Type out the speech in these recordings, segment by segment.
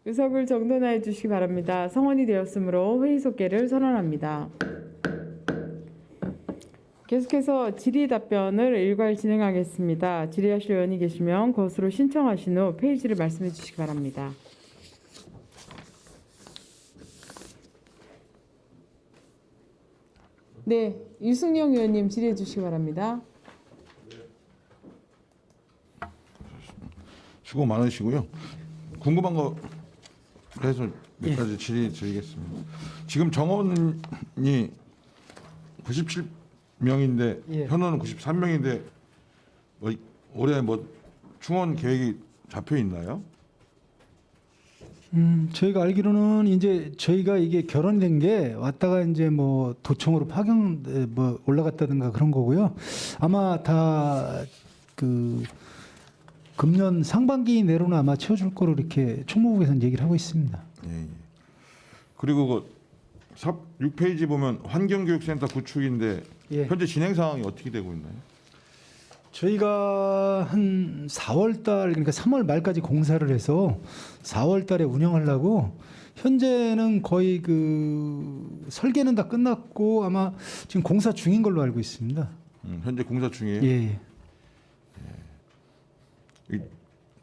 의석을 정돈하여 주시기 바랍니다. 성원이 되었으므로 회의 속개를 선언합니다. 계속해서 질의 답변을 일괄 진행하겠습니다. 질의하실 의원이 계시면 그것으로 신청하신 후 페이지를 말씀해 주시기 바랍니다. 네, 유승용 의원님 질의해 주시기 바랍니다. 수고 많으시고요. 궁금한 거 해서 몇 가지 질의 드리겠습니다. 지금 정원이 97명인데 예. 현원은 93명인데 올해 충원 계획이 잡혀 있나요? 저희가 알기로는 이제 저희가 이게 결혼된 게 왔다가 이제 뭐 도청으로 파견 뭐 올라갔다든가 그런 거고요. 아마 다 그 금년 상반기 내로는 아마 채워줄 거로 이렇게 총무부에서는 얘기를 하고 있습니다. 예, 예. 그리고 그 6페이지 보면 환경교육센터 구축인데 예. 현재 진행 상황이 어떻게 되고 있나요? 저희가 한 4월 달 그러니까 3월 말까지 공사를 해서 4월 달에 운영하려고 현재는 거의 그 설계는 다 끝났고 아마 지금 공사 중인 걸로 알고 있습니다. 현재 공사 중이에요. 예.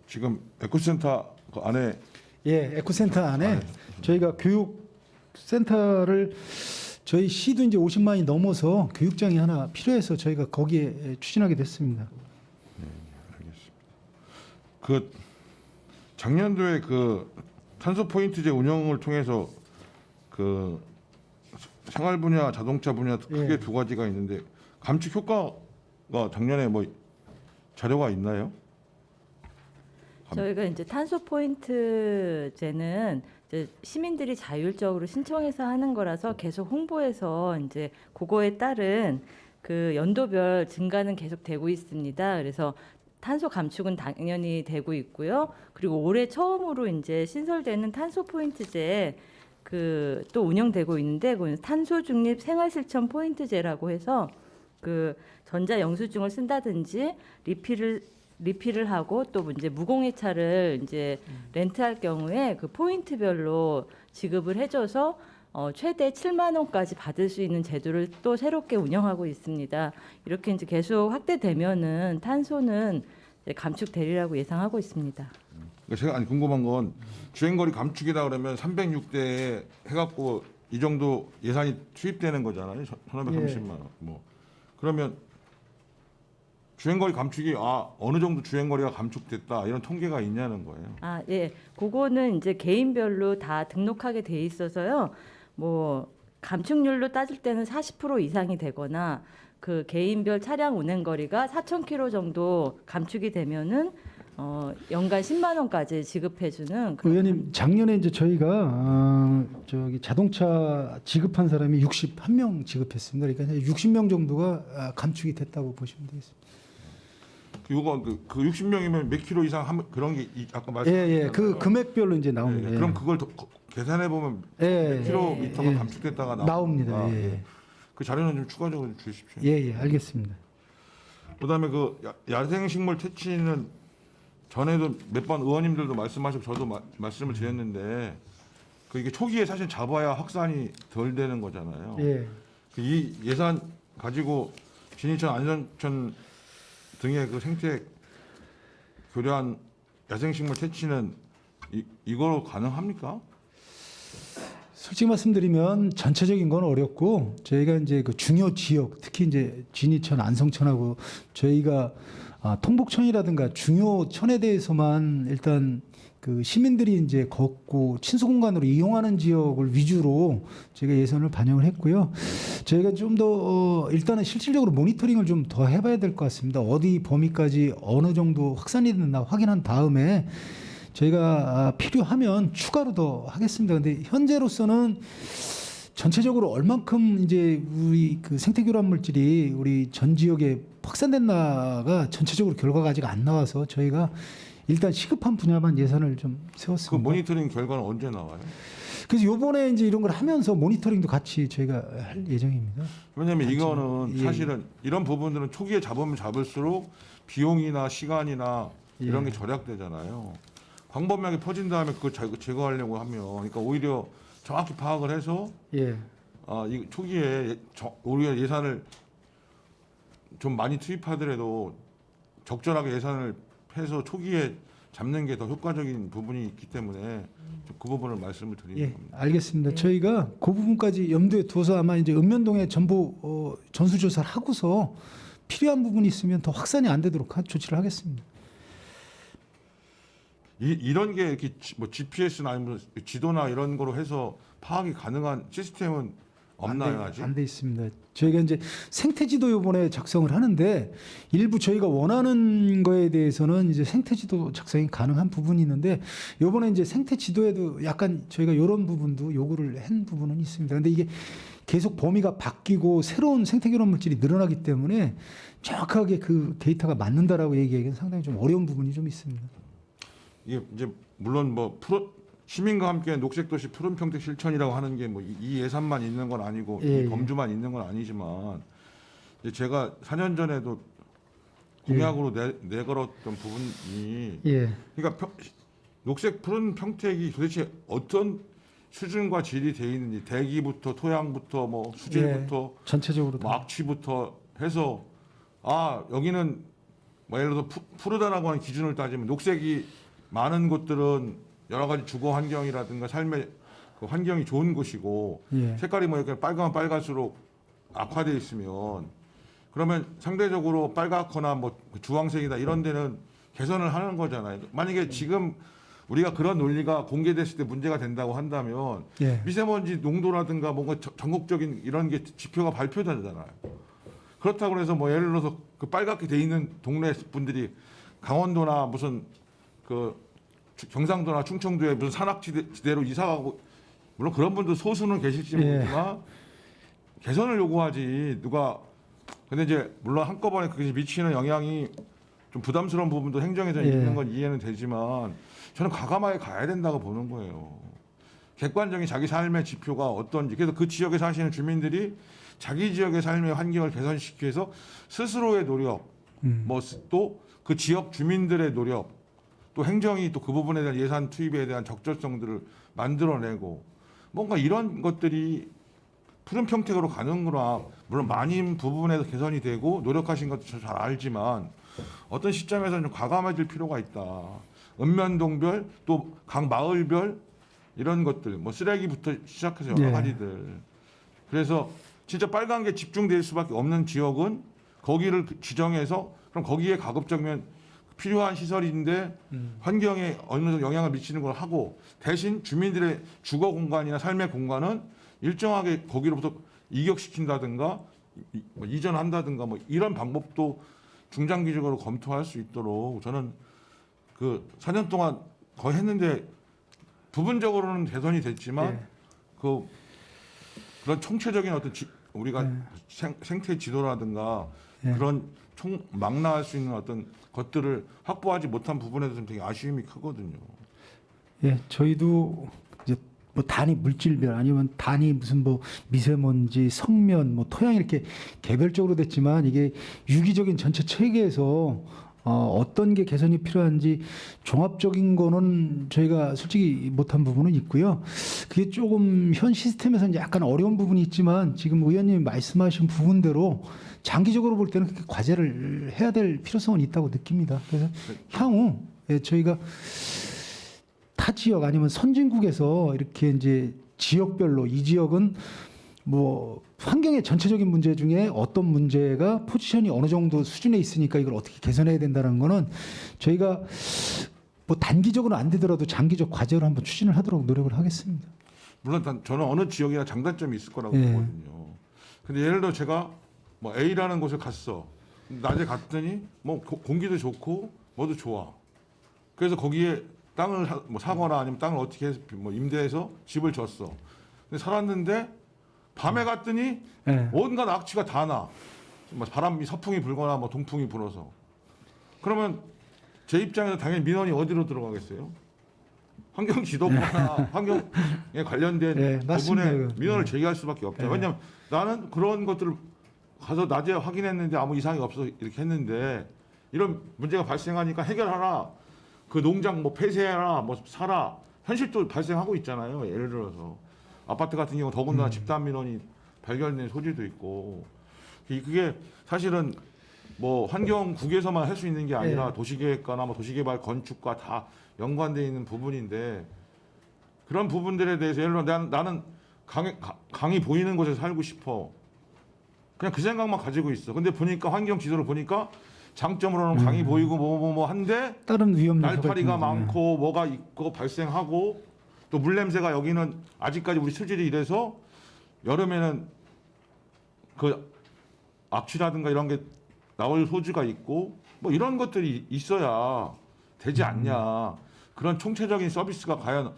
지금 에코센터 그 안에 예, 에코센터 안에 저희가 교육센터를 저희 시도 이제 50만이 넘어서 교육장이 하나 필요해서 저희가 거기에 추진하게 됐습니다. 알겠습니다. 그 작년도에 그 탄소 포인트제 운영을 통해서 그 생활 분야, 자동차 분야 크게 예. 두 가지가 있는데 감축 효과가 작년에 뭐 자료가 있나요? 저희가 이제 탄소 포인트제는 이제 시민들이 자율적으로 신청해서 하는 거라서 계속 홍보해서 이제 그거에 따른 그 연도별 증가는 계속 되고 있습니다. 그래서 탄소 감축은 당연히 되고 있고요. 그리고 올해 처음으로 이제 신설되는 탄소 포인트제 그 또 운영되고 있는데 그건 탄소 중립 생활 실천 포인트제라고 해서 그 전자 영수증을 쓴다든지 리필을 하고 또 이제 무공해차를 이제 렌트할 경우에 그 포인트별로 지급을 해줘서 최대 7만 원까지 받을 수 있는 제도를 또 새롭게 운영하고 있습니다. 이렇게 이제 계속 확대되면은 탄소는 이제 감축되리라고 예상하고 있습니다. 그러니까 제가 아니 궁금한 건 주행거리 감축이다 그러면 306대에 해갖고 이 정도 예산이 투입되는 거잖아요. 1,530만 원. 뭐 그러면 주행거리 감축이 어느 정도 주행거리가 감축됐다 이런 통계가 있냐는 거예요. 아, 예. 그거는 이제 개인별로 다 등록하게 돼 있어서요. 뭐 감축률로 따질 때는 40% 이상이 되거나 그 개인별 차량 운행 거리가 4,000km 정도 감축이 되면은 연간 10만 원까지 지급해 주는 의원님 작년에 이제 저희가 저기 자동차 지급한 사람이 61명 지급했습니다. 그러니까 60명 정도가 감축이 됐다고 보시면 되겠습니다. 요거 그 60명이면 몇 킬로 이상 그런 게 아까 말씀하셨잖아요. 예, 그 금액별로 이제 나옵니다. 예, 그럼 그걸 계산해 보면 예, 몇 킬로미터가 예, 감축됐다가 나옵니다. 예. 그 자료는 좀 추가적으로 주십시오. 예, 알겠습니다. 그다음에 그 야생식물 퇴치는 전에도 몇 번 의원님들도 말씀하시고 저도 말씀을 드렸는데 그 이게 초기에 사실 잡아야 확산이 덜 되는 거잖아요. 예. 이 예산 가지고 진이천, 안전천 등의 그 생태 교류한 야생식물 퇴치는 이거로 가능합니까? 솔직히 말씀드리면 전체적인 건 어렵고 저희가 이제 그 중요 지역 특히 이제 진이천, 안성천하고 저희가 통복천이라든가 중요 천에 대해서만 일단 그 시민들이 이제 걷고 친수 공간으로 이용하는 지역을 위주로 저희가 예산을 반영을 했고요. 저희가 좀 더 일단은 실질적으로 모니터링을 좀 더 해봐야 될 것 같습니다. 어디 범위까지 어느 정도 확산이 됐나 확인한 다음에 저희가 필요하면 추가로 더 하겠습니다. 근데 현재로서는 전체적으로 얼만큼 이제 우리 그 생태교란 물질이 우리 전 지역에 확산됐나가 전체적으로 결과가 아직 안 나와서 저희가 일단 시급한 분야만 예산을 좀 그 세웠습니다. 모니터링 결과는 언제 나와요? 그래서 요번에 이제 이런 걸 하면서 모니터링도 같이 저희가 할 예정입니다. 왜냐하면 이거는 예. 사실은 이런 부분들은 초기에 잡으면 잡을수록 비용이나 시간이나 이런 예. 게 절약되잖아요. 광범위하게 퍼진 다음에 그걸 제거하려고 하면, 그러니까 오히려 정확히 파악을 해서 예. 이 초기에 오히려 예산을 좀 많이 투입하더라도 적절하게 예산을 해서 초기에 잡는 게 더 효과적인 부분이 있기 때문에 좀그 부분을 말씀을 드리는 예, 겁니다. 알겠습니다. 저희가 그 부분까지 염두에 두어서 아마 이제 읍면동에 전부 전수조사를 하고서 필요한 부분이 있으면 더 확산이 안 되도록 조치를 하겠습니다. 이런 게 이렇게 뭐 GPS나 아니면 지도나 이런 거로 해서 파악이 가능한 시스템은 없나요 아직? 안 돼 있습니다. 저희가 이제 생태지도 요번에 작성을 하는데 일부 저희가 원하는 거에 대해서는 이제 생태지도 작성이 가능한 부분이 있는데 요번에 이제 생태지도에도 약간 저희가 이런 부분도 요구를 한 부분은 있습니다. 근데 이게 계속 범위가 바뀌고 새로운 생태결합 물질이 늘어나기 때문에 정확하게 그 데이터가 맞는다라고 얘기하기는 상당히 좀 어려운 부분이 좀 있습니다. 이게 이제 물론 뭐 시민과 함께 녹색도시 푸른 평택 실천이라고 하는 게 뭐 이 예산만 있는 건 아니고 예, 이 범주만 있는 건 아니지만 이제 제가 4년 전에도 공약으로 내걸었던 부분이 예, 그러니까 녹색 푸른 평택이 도대체 어떤 수준과 질이 돼 있는지 대기부터 토양부터 뭐 수질부터 전체적으로 뭐 악취부터 해서 여기는 뭐 예를 들어서 푸르다라고 하는 기준을 따지면 녹색이 많은 곳들은 여러 가지 주거 환경이라든가 삶의 그 환경이 좋은 곳이고 예. 색깔이 뭐 이렇게 빨가면 빨갈수록 악화돼 있으면 그러면 상대적으로 빨갛거나 뭐 주황색이다 이런 데는 개선을 하는 거잖아요. 만약에 지금 우리가 그런 논리가 공개됐을 때 문제가 된다고 한다면 예. 미세먼지 농도라든가 뭔가 전국적인 이런 게 지표가 발표되잖아요. 그렇다고 해서 뭐 예를 들어서 그 빨갛게 돼 있는 동네 분들이 강원도나 무슨 그 경상도나 충청도에 무슨 산악지대로 이사가고 물론 그런 분도 소수는 계실지 모르지만 개선을 요구하지 누가 근데 이제 물론 한꺼번에 그게 미치는 영향이 좀 부담스러운 부분도 행정에서 있는 건 이해는 되지만 저는 과감하게 가야 된다고 보는 거예요. 객관적인 자기 삶의 지표가 어떤지 그래서 그 지역에 사시는 주민들이 자기 지역의 삶의 환경을 개선시키기 위해서 스스로의 노력 뭐 또 그 지역 주민들의 노력 또 행정이 또 그 부분에 대한 예산 투입에 대한 적절성들을 만들어내고 뭔가 이런 것들이 푸른 평택으로 가는 거라 물론 많은 부분에서 개선이 되고 노력하신 것도 잘 알지만 어떤 시점에서는 좀 과감해질 필요가 있다. 읍면동별 또 각 마을별 이런 것들 뭐 쓰레기부터 시작해서 여러 가지들 그래서 진짜 빨간 게 집중될 수밖에 없는 지역은 거기를 지정해서 그럼 거기에 가급적이면 필요한 시설인데 환경에 어느 정도 영향을 미치는 걸 하고 대신 주민들의 주거 공간이나 삶의 공간은 일정하게 거기로부터 이격시킨다든가 뭐 이전한다든가 뭐 이런 방법도 중장기적으로 검토할 수 있도록 저는 그 4년 동안 거의 했는데 부분적으로는 개선이 됐지만 그런 총체적인 어떤 우리가 생태 지도라든가 그런 망라할 수 있는 어떤 것들을 확보하지 못한 부분에 대해서 되게 아쉬움이 크거든요. 예, 저희도 이제 뭐 단위 물질별 아니면 단위 무슨 뭐 미세먼지, 성면, 뭐 토양 이렇게 개별적으로 됐지만 이게 유기적인 전체 체계에서 어떤 게 개선이 필요한지 종합적인 거는 저희가 솔직히 못한 부분은 있고요. 그게 조금 현 시스템에서는 약간 어려운 부분이 있지만 지금 의원님이 말씀하신 부분대로 장기적으로 볼 때는 그렇게 과제를 해야 될 필요성은 있다고 느낍니다. 그래서 향후 저희가 타 지역 아니면 선진국에서 이렇게 이제 지역별로 이 지역은 뭐 환경의 전체적인 문제 중에 어떤 문제가 포지션이 어느 정도 수준에 있으니까 이걸 어떻게 개선해야 된다는 거는 저희가 뭐 단기적으로는 안 되더라도 장기적 과제로 한번 추진을 하도록 노력을 하겠습니다. 물론 저는 어느 지역이나 장단점이 있을 거라고 보거든요. 근데 예를 들어 제가 뭐 A라는 곳에 갔어. 낮에 갔더니 뭐 공기도 좋고 뭐도 좋아. 그래서 거기에 땅을 뭐 사거나 아니면 땅을 어떻게 해서 뭐 임대해서 집을 졌어. 근데 살았는데 밤에 갔더니 온갖 악취가 다 나. 뭐 바람이 서풍이 불거나 뭐 동풍이 불어서. 그러면 제 입장에서 당연히 민원이 어디로 들어가겠어요? 환경지도부나 환경에 관련된 부분에 민원을 제기할 수밖에 없죠. 왜냐하면 나는 그런 것들을 가서 낮에 확인했는데 아무 이상이 없어 이렇게 했는데 이런 문제가 발생하니까 해결하라. 그 농장 뭐 폐쇄해라, 뭐 사라 현실도 발생하고 있잖아요. 예를 들어서 아파트 같은 경우 더군다나 집단 민원이 발견된 소지도 있고 그게 사실은 뭐 환경국에서만 할 수 있는 게 아니라 예. 도시계획과나 뭐 도시개발 건축과 다 연관되어 있는 부분인데 그런 부분들에 대해서 예를 들어 나는 강이 보이는 곳에 살고 싶어. 그냥 그 생각만 가지고 있어. 근데 보니까 환경 지도를 보니까 장점으로는 강이 보이고 뭐 한데 다른 위험 요소가 날파리가 있군요. 많고 뭐가 있고 발생하고 또 물 냄새가 여기는 아직까지 우리 수질이 이래서 여름에는 그 악취라든가 이런 게 나올 소지가 있고 뭐 이런 것들이 있어야 되지 않냐. 그런 총체적인 서비스가 과연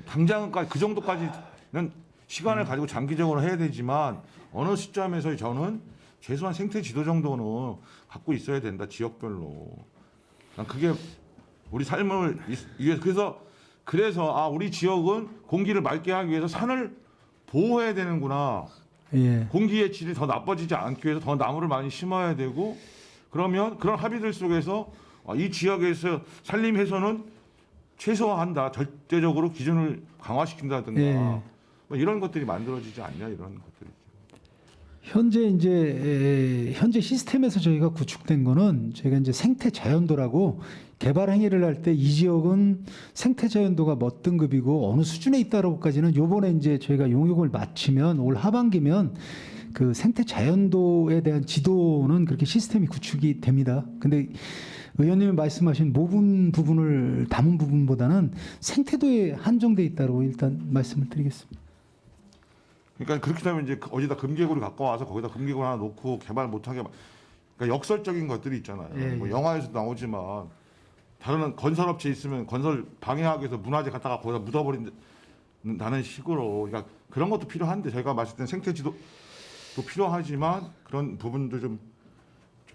당장까지 그 정도까지는 시간을 가지고 장기적으로 해야 되지만 어느 시점에서 저는 최소한 생태 지도 정도는 갖고 있어야 된다. 지역별로. 난 그게 우리 삶을 위해서 그래서 우리 지역은 공기를 맑게 하기 위해서 산을 보호해야 되는구나. 예. 공기의 질이 더 나빠지지 않기 위해서 더 나무를 많이 심어야 되고 그러면 그런 합의들 속에서 이 지역에서 산림 훼손은 최소화한다. 절대적으로 기준을 강화시킨다든가 예. 뭐 이런 것들이 만들어지지 않냐 이런 것들이. 현재 시스템에서 저희가 구축된 거는 저희가 이제 생태 자연도라고 개발 행위를 할 때 이 지역은 생태 자연도가 몇 등급이고 어느 수준에 있다라고까지는 요번에 이제 저희가 용역을 마치면 올 하반기면 그 생태 자연도에 대한 지도는 그렇게 시스템이 구축이 됩니다. 근데 의원님이 말씀하신 모든 부분을 담은 부분보다는 생태도에 한정돼 있다고 일단 말씀을 드리겠습니다. 그러니까 그렇게 되면 이제 어디다 금괴고리 갖고 와서 거기다 금괴고리 하나 놓고 개발 못하게 그러니까 역설적인 것들이 있잖아요. 예, 뭐 예. 영화에서도 나오지만 다른 건설업체 있으면 건설 방해하기 위해서 문화재 갖다가 거기다 묻어버린다는 식으로 그러니까 그런 것도 필요한데 저희가 봤을 때는 생태지도도 필요하지만 그런 부분도 좀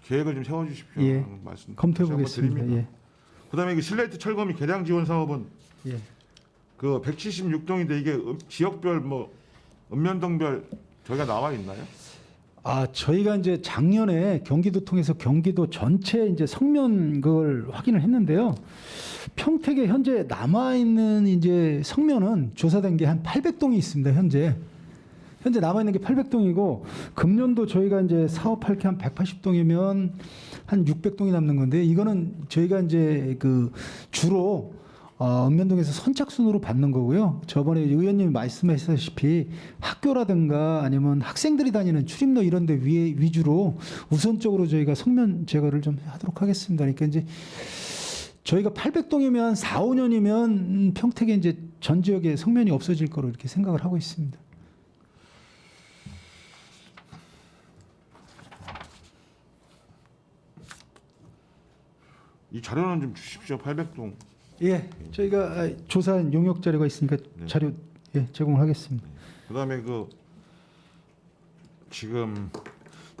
계획을 좀 세워주십시오. 예. 하는 말씀 검토해 다시 한번 보겠습니다. 드립니다. 예. 그다음에 그 실내트 철거미 개량 지원 사업은 예. 그 176동인데 이게 지역별 뭐 읍면동별 저희가 나와 있나요? 저희가 이제 작년에 경기도통해서 경기도 전체 이제 성면 그걸 확인을 했는데요. 평택에 현재 남아 있는 이제 성면은 조사된 게 한 800동이 있습니다. 현재 남아 있는 게 800동이고 금년도 저희가 이제 사업할 게 한 180동이면 한 600동이 남는 건데 이거는 저희가 이제 그 주로 읍면동에서 선착순으로 받는 거고요. 저번에 의원님이 말씀하셨다시피 학교라든가 아니면 학생들이 다니는 출입로 이런 데 위주로 우선적으로 저희가 성면 제거를 좀 하도록 하겠습니다. 그러니까 이제 저희가 800동이면 4, 5년이면 평택에 이제 전 지역에 성면이 없어질 거로 이렇게 생각을 하고 있습니다. 이 자료는 좀 주십시오. 800동. 예, 저희가 조사한 용역 자료가 있으니까 네. 자료 제공을 하겠습니다. 그다음에 그 지금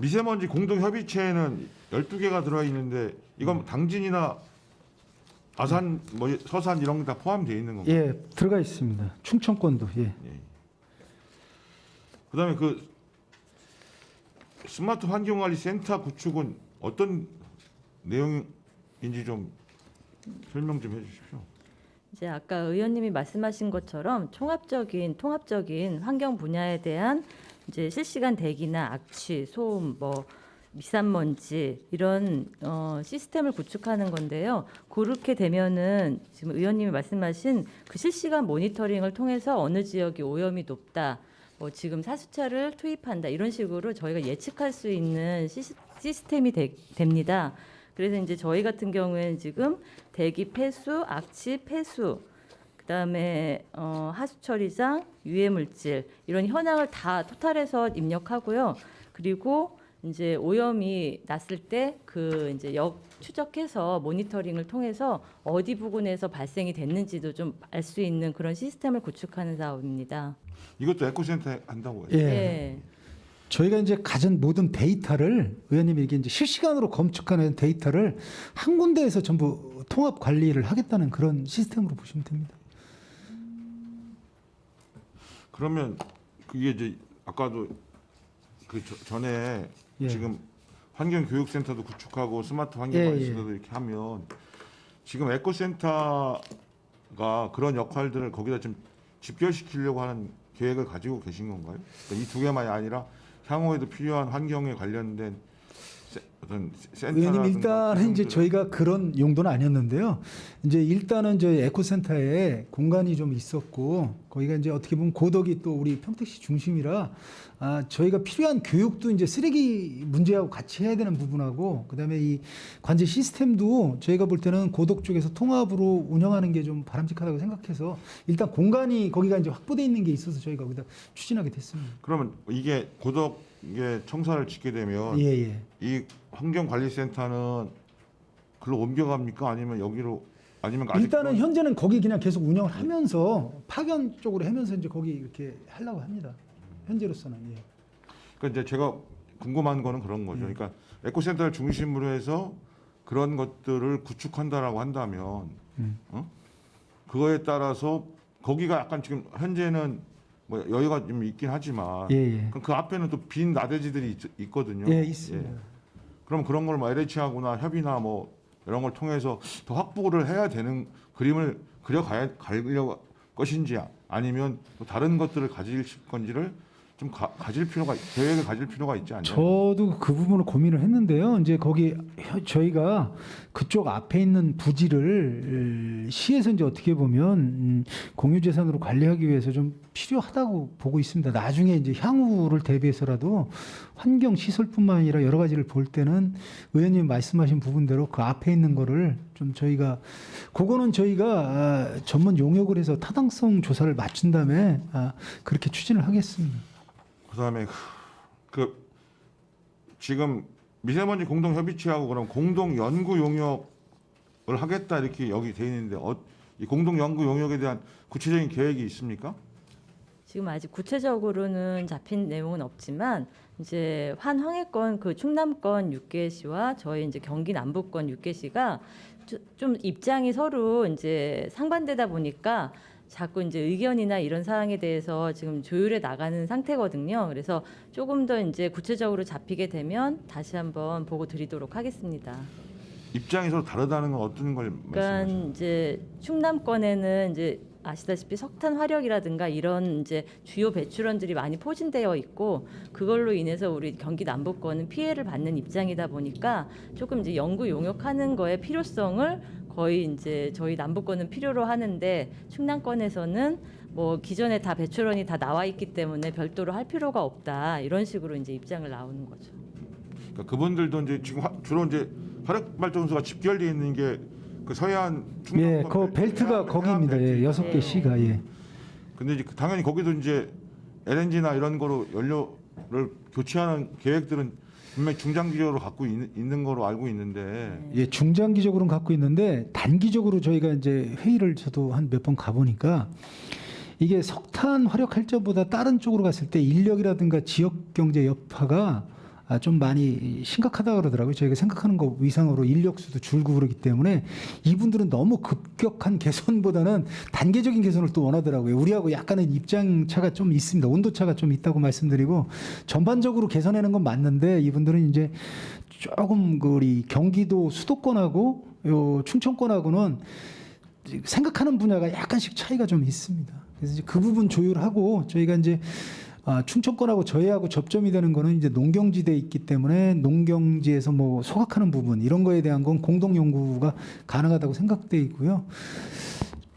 미세먼지 공동 협의체에는 12개가 들어가 있는데 이건 당진이나 아산 뭐 서산 이런 게 다 포함되어 있는 건가요? 예, 들어가 있습니다. 충청권도 예. 그다음에 그 스마트 환경관리센터 구축은 어떤 내용인지 좀 설명 좀 해주십시오. 이제 아까 의원님이 말씀하신 것처럼 통합적인 환경 분야에 대한 이제 실시간 대기나 악취, 소음, 뭐 미세먼지 이런 시스템을 구축하는 건데요. 그렇게 되면은 지금 의원님이 말씀하신 그 실시간 모니터링을 통해서 어느 지역이 오염이 높다, 뭐 지금 사수차를 투입한다 이런 식으로 저희가 예측할 수 있는 시스템이 됩니다. 그래서 이제 저희 같은 경우에는 지금 대기 폐수, 악취 폐수, 그다음에 하수 처리장, 유해 물질 이런 현황을 다 토탈해서 입력하고요. 그리고 이제 오염이 났을 때 그 이제 추적해서 모니터링을 통해서 어디 부근에서 발생이 됐는지도 좀 알 수 있는 그런 시스템을 구축하는 사업입니다. 이것도 에코센터 한다고 예. 해요. 네. 저희가 이제 가진 모든 데이터를 의원님이 이게 이제 실시간으로 검축하는 데이터를 한 군데에서 전부 통합 관리를 하겠다는 그런 시스템으로 보시면 됩니다. 그러면 그게 이제 아까도 그 전에 예. 지금 환경교육센터도 구축하고 스마트 환경관리센터도 이렇게 하면 지금 에코센터가 그런 역할들을 거기다 좀 집결시키려고 하는 계획을 가지고 계신 건가요? 그러니까 이 두 개만이 아니라 향후에도 필요한 환경에 관련된 어떤 의원님 센터라든가 일단은 이제 기능들을- 저희가 그런 용도는 아니었는데요. 이제 일단은 저희 에코센터에 공간이 좀 있었고 거기가 이제 어떻게 보면 고덕이 또 우리 평택시 중심이라 저희가 필요한 교육도 이제 쓰레기 문제하고 같이 해야 되는 부분하고 그다음에 이 관제 시스템도 저희가 볼 때는 고덕 쪽에서 통합으로 운영하는 게 좀 바람직하다고 생각해서 일단 공간이 거기가 이제 확보돼 있는 게 있어서 저희가 거기다 추진하게 됐습니다. 그러면 이게 고덕에 청사를 짓게 되면 예. 이 환경관리센터는 글로 옮겨갑니까? 아니면 여기로 아니면 아직 일단은 그런- 현재는 거기 그냥 계속 운영을 하면서 파견 쪽으로 하면서 이제 거기 이렇게 하려고 합니다. 현재로서는 예. 그러니까 이제 제가 궁금한 거는 그런 거죠. 그러니까 에코센터를 중심으로 해서 그런 것들을 구축한다라고 한다면 그거에 따라서 거기가 약간 지금 현재는 뭐 여유가 좀 있긴 하지만 예. 그럼 그 앞에는 또 빈 나대지들이 있거든요. 예, 있습니다. 그럼 그런 걸 뭐 LH하고나 협의나 뭐 이런 걸 통해서 더 확보를 해야 되는 그림을 가려고 것인지 아니면 또 다른 것들을 가질 건지를 좀 가질 필요가 계획을 가질 필요가 있지 않나요? 저도 그 부분을 고민을 했는데요. 이제 거기 저희가 그쪽 앞에 있는 부지를 시에서 이제 어떻게 보면 공유재산으로 관리하기 위해서 좀 필요하다고 보고 있습니다. 나중에 이제 향후를 대비해서라도 환경 시설뿐만 아니라 여러 가지를 볼 때는 의원님 말씀하신 부분대로 그 앞에 있는 거를 좀 저희가 그거는 저희가 전문 용역을 해서 타당성 조사를 맞춘 다음에 그렇게 추진을 하겠습니다. 그다음에 그 지금 미세먼지 공동 협의체하고 그럼 공동 연구 용역을 하겠다 이렇게 여기 돼 있는데 이 공동 연구 용역에 대한 구체적인 계획이 있습니까? 지금 아직 구체적으로는 잡힌 내용은 없지만 이제 환황해권 그 충남권 6개시와 저희 이제 경기 남부권 6개시가 좀 입장이 서로 이제 상반되다 보니까 자꾸 이제 의견이나 이런 사항에 대해서 지금 조율해 나가는 상태거든요. 그래서 조금 더 이제 구체적으로 잡히게 되면 다시 한번 보고 드리도록 하겠습니다. 입장이 서로 다르다는 건 어떤 걸 그러니까 말씀하시나요? 이제 충남권에는 이제 아시다시피 석탄 화력이라든가 이런 이제 주요 배출원들이 많이 포진되어 있고 그걸로 인해서 우리 경기 남부권은 피해를 받는 입장이다 보니까 조금 이제 연구 용역하는 거의 필요성을 거의 이제 저희 남부권은 필요로 하는데 충남권에서는 뭐 기존에 다 배출원이 다 나와 있기 때문에 별도로 할 필요가 없다 이런 식으로 이제 입장을 나오는 거죠. 그러니까 그분들도 이제 지금 주로 이제 화력 발전소가 집결되어 있는 게 그 서해안 예, 그 벨트가 거기입니다. 예, 6개 시가 예. 근데 이제 당연히 거기도 이제 LNG나 이런 거로 연료를 교체하는 계획들은 분명히 중장기적으로 갖고 있는 거로 알고 있는데 예, 중장기적으로는 갖고 있는데 단기적으로 저희가 이제 회의를 저도 한 몇 번 가보니까 이게 석탄 화력 활자보다 다른 쪽으로 갔을 때 인력이라든가 지역 경제 여파가 좀 많이 심각하다 그러더라고요. 저희가 생각하는 것 이상으로 인력수도 줄고 그러기 때문에 이분들은 너무 급격한 개선보다는 단계적인 개선을 또 원하더라고요. 우리하고 약간의 입장 차가 좀 있습니다. 온도 차가 좀 있다고 말씀드리고 전반적으로 개선하는 건 맞는데 이분들은 이제 조금 우리 경기도 수도권하고 요 충청권하고는 생각하는 분야가 약간씩 차이가 좀 있습니다. 그래서 이제 그 부분 조율하고 저희가 이제 충청권하고 저희하고 접점이 되는 거는 이제 농경지대에 있기 때문에 농경지에서 뭐 소각하는 부분 이런 거에 대한 건 공동 연구가 가능하다고 생각돼 있고요.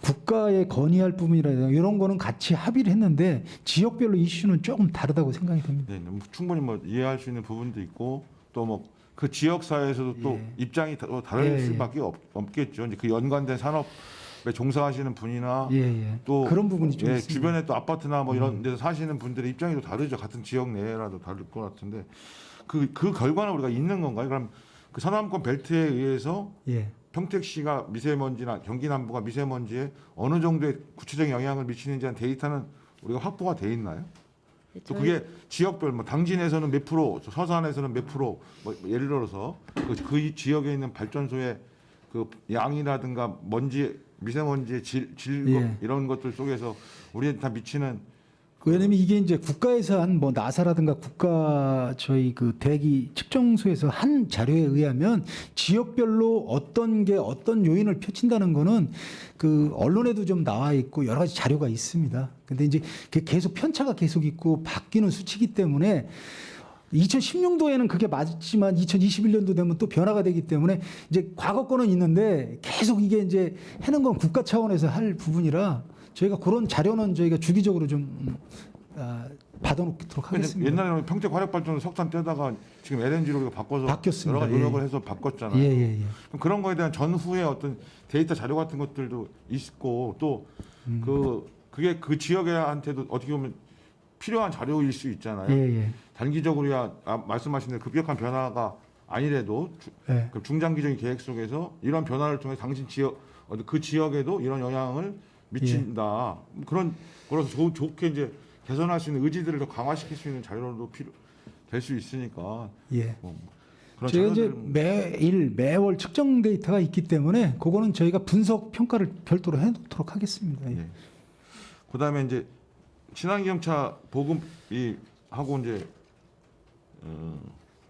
국가에 건의할 부분이라든가 이런 거는 같이 합의를 했는데 지역별로 이슈는 조금 다르다고 생각이 됩니다. 네, 충분히 뭐 이해할 수 있는 부분도 있고 또 뭐 그 지역 사회에서도 또 입장이 다를 수밖에 없겠죠. 이제 그 연관된 산업에 종사하시는 분이나 또 그런 부분이 좀 예, 있습니다. 주변에 또 아파트나 뭐 이런 데서 사시는 분들의 입장이 또 다르죠. 같은 지역 내라도 다를 것 같은데 그 결과는 우리가 있는 건가요? 그럼 그 서남권 벨트에 의해서 평택시가 미세먼지나 경기 남부가 미세먼지에 어느 정도의 구체적인 영향을 미치는지 대한 데이터는 우리가 확보가 돼 있나요? 또 그게 지역별 뭐 당진에서는 몇 프로, 서산에서는 몇 프로, 뭐 예를 들어서 그 지역에 있는 발전소의 그 양이라든가 먼지, 미세먼지의 질 이런 것들 속에서 우리한테 다 미치는 왜냐면 이게 이제 국가에서 한 뭐 나사라든가 국가 저희 그 대기 측정소에서 한 자료에 의하면 지역별로 어떤 게 어떤 요인을 펼친다는 거는 그 언론에도 좀 나와 있고 여러 가지 자료가 있습니다. 근데 이제 그게 계속 편차가 계속 있고 바뀌는 수치이기 때문에 2016년도에는 그게 맞지만 2021년도 되면 또 변화가 되기 때문에 이제 과거 거는 있는데 계속 이게 이제 해는 건 국가 차원에서 할 부분이라 저희가 그런 자료는 저희가 주기적으로 좀 받아놓도록 하겠습니다. 옛날에는 평택 화력발전 석탄 떼다가 지금 LNG로 우리가 바꿔서 바뀌었습니다. 여러 가지 노력을 예. 해서 바꿨잖아요. 예. 그럼 그런 거에 대한 전후의 어떤 데이터 자료 같은 것들도 있고 또 그게 그 지역한테도 어떻게 보면 필요한 자료일 수 있잖아요. 예. 단기적으로야 말씀하신 대로 급격한 변화가 아니래도 예. 그 중장기적인 계획 속에서 이런 변화를 통해 당신 지역 그 지역에도 이런 영향을 미친다. 그런 거라서 좋게 이제 개선할 수 있는 의지들을 더 강화시킬 수 있는 자료도 될 수 있으니까. 예. 그런 저희가 이제 자료들을 매월 측정 데이터가 있기 때문에 그거는 저희가 분석 평가를 별도로 해놓도록 하겠습니다. 예. 예. 그다음에 이제 친환경차 보급이 하고 이제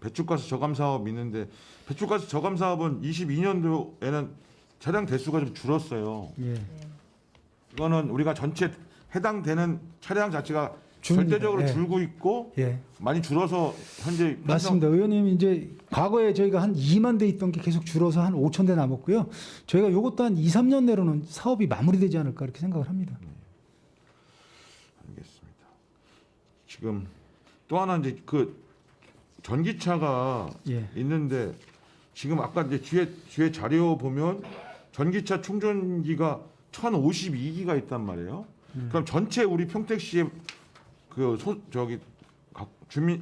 배출가스 저감 사업이 있는데 배출가스 저감 사업은 22년도에는 차량 대수가 좀 줄었어요. 예. 이거는 우리가 전체 해당되는 차량 자체가 줍니다. 절대적으로 예. 줄고 있고 예. 많이 줄어서 현재 맞습니다. 의원님 이제 과거에 저희가 한 2만 대 있던 게 계속 줄어서 한 5천 대 남았고요. 저희가 이것도 한 2, 3년 내로는 사업이 마무리되지 않을까 이렇게 생각을 합니다. 알겠습니다. 지금 또 하나 이제 그 전기차가 예. 있는데 지금 아까 이제 뒤에 자료 보면 전기차 충전기가 1,052기가 있단 말이에요. 그럼 전체 우리 평택시에 그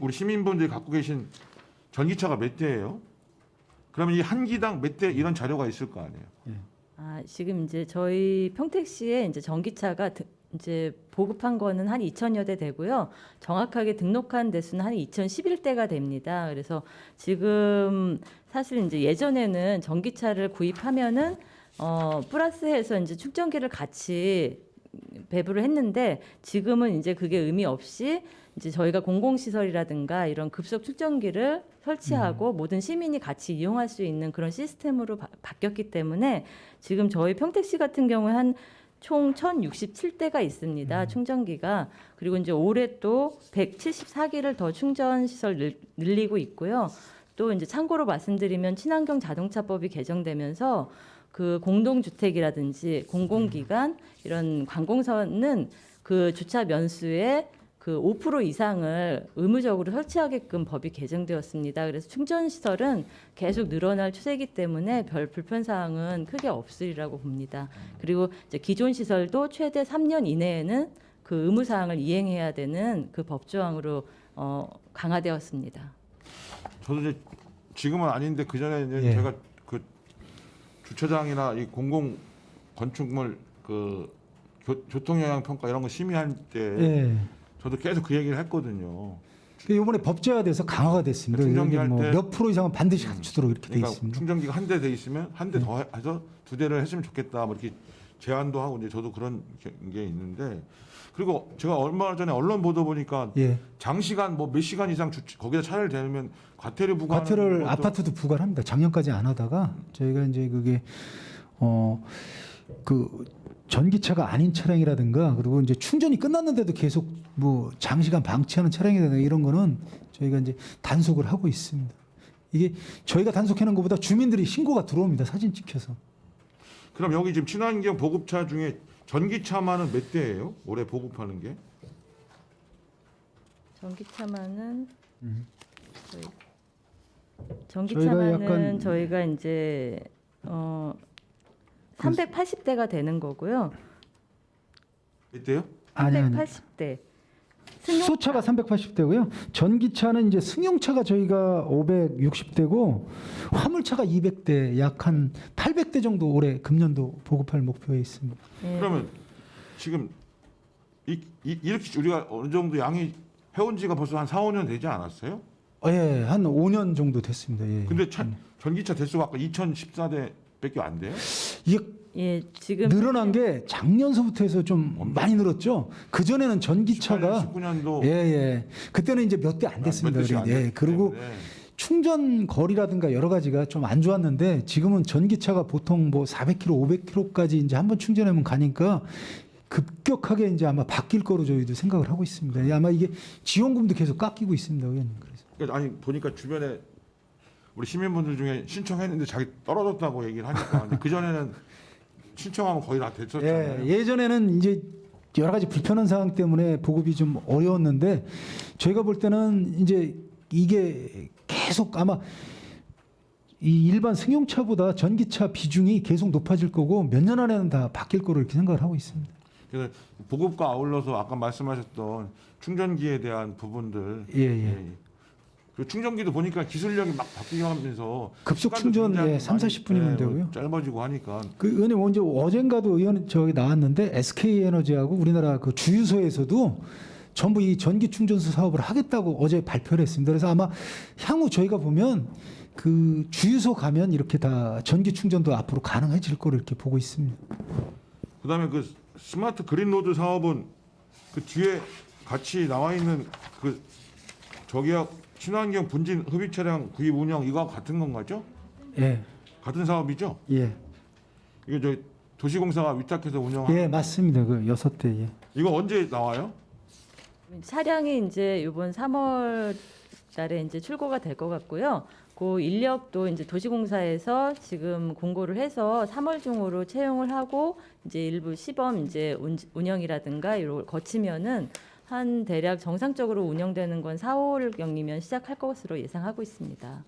우리 시민분들이 갖고 계신 전기차가 몇 대예요? 그러면 이 한 기당 몇 대 이런 자료가 있을 거 아니에요? 지금 이제 저희 평택시에 이제 전기차가 이제 보급한 거는 한 2,000여 대 되고요. 정확하게 등록한 대수는 한 2,011대가 됩니다. 그래서 지금 사실 이제 예전에는 전기차를 구입하면은 플러스해서 이제 충전기를 같이 배부를 했는데 지금은 이제 그게 의미 없이 이제 저희가 공공시설이라든가 이런 급속 충전기를 설치하고 모든 시민이 같이 이용할 수 있는 그런 시스템으로 바뀌었기 때문에 지금 저희 평택시 같은 경우에 한 총 1,067대가 있습니다. 충전기가. 그리고 이제 올해 또 174기를 더 충전 시설 늘리고 있고요. 또 이제 참고로 말씀드리면 친환경 자동차법이 개정되면서 그 공동주택이라든지 공공기관 이런 관공서는 그 주차 면수의 그 5% 이상을 의무적으로 설치하게끔 법이 개정되었습니다. 그래서 충전 시설은 계속 늘어날 추세이기 때문에 별 불편 사항은 크게 없으리라고 봅니다. 그리고 이제 기존 시설도 최대 3년 이내에는 그 의무 사항을 이행해야 되는 그 법조항으로 강화되었습니다. 저도 이제 지금은 아닌데 그 전에 이제 예. 제가 그 주차장이나 이 공공 건축물 그 교통 영향 평가 이런 거 심의할 때 예. 저도 계속 그 얘기를 했거든요. 이번에 법제화돼서 강화가 됐습니다. 충전기 할 때- 몇 프로 이상은 반드시 갖추도록 이렇게 돼 그러니까 있습니다. 충전기가 한 대 돼 있으면 한 대 더 해서 2대를 했으면 좋겠다. 뭐 이렇게 제안도 하고 이제 저도 그런 게 있는데 그리고 제가 얼마 전에 언론 보도 보니까 예. 장시간 뭐 몇 시간 이상 거기다 차를 대면 과태료 부과하는 과태료를 것도 아파트도 부과를 합니다. 작년까지 안 하다가 저희가 이제 그게 그 전기차가 아닌 차량이라든가 그리고 이제 충전이 끝났는데도 계속 뭐 장시간 방치하는 차량이라든가 이런 거는 저희가 이제 단속을 하고 있습니다. 이게 저희가 단속하는 것보다 주민들이 신고가 들어옵니다. 사진 찍혀서. 그럼 여기 지금 친환경 보급차 중에 전기차만은 몇 대예요? 올해 보급하는 게? 전기차만은 저희가 전기차만은 약간- 저희가 이제 380대가 되는 거고요. 몇 대요? 아니. 380대. 수소차가 380대고요. 전기차는 이제 승용차가 저희가 560대고 화물차가 200대, 약 한 800대 정도 올해 금년도 보급할 목표에 있습니다. 예. 그러면 지금 이렇게 우리가 어느 정도 양이 해온 지가 벌써 한 4, 5년 되지 않았어요? 예, 한 5년 정도 됐습니다. 예. 근데 전기차 대수가 아까 2014대밖에 안 돼요? 이게 예, 지금 늘어난 게 작년서부터 해서 좀 많이 늘었죠. 그 전에는 전기차가 19년도 예. 그때는 이제 몇 대 안 됐습니다. 그리고 충전 거리라든가 여러 가지가 좀 안 좋았는데 지금은 전기차가 보통 뭐 400km, 500km까지 이제 한번 충전하면 가니까 급격하게 이제 아마 바뀔 거로 저희도 생각을 하고 있습니다. 아마 이게 지원금도 계속 깎이고 있습니다, 의원님. 그래서. 그러니까 아니 보니까 주변에 우리 시민분들 중에 신청했는데 자기 떨어졌다고 얘기를 하니까 그 전에는 신청하면 거의 다 됐었잖아요. 예전에는 이제 여러 가지 불편한 상황 때문에 보급이 좀 어려웠는데 저희가 볼 때는 이제 이게 계속 아마 이 일반 승용차보다 전기차 비중이 계속 높아질 거고 몇 년 안에는 다 바뀔 거로 이렇게 생각을 하고 있습니다. 그래서 보급과 아울러서 아까 말씀하셨던 충전기에 대한 부분들. 그 충전기도 보니까 기술력이 막 바뀌면서 급속 시간도 충전 굉장히 3, 40분이면 되고요. 짧아지고 하니까 그 의원님 언제 어젠가도 의원 저기 나왔는데 SK 에너지하고 우리나라 그 주유소에서도 전부 이 전기 충전소 사업을 하겠다고 어제 발표를 했습니다. 그래서 아마 향후 저희가 보면 그 주유소 가면 이렇게 다 전기 충전도 앞으로 가능해질 거로 이렇게 보고 있습니다. 그다음에 그 스마트 그린로드 사업은 그 뒤에 같이 나와 있는 그 저기약 친환경 분진 흡입 차량 구입 운영 이거 같은 건가죠? 예. 같은 사업이죠? 예. 이게 저 도시공사가 위탁해서 운영하는. 예, 맞습니다. 그 6대. 예. 이거 언제 나와요? 차량이 이제 이번 3월 달에 이제 출고가 될 것 같고요. 그 인력도 이제 도시공사에서 지금 공고를 해서 3월 중으로 채용을 하고 이제 일부 시범 이제 운영이라든가 이런 걸 거치면은 한 대략 정상적으로 운영되는 건 4, 5월경이면 시작할 것으로 예상하고 있습니다.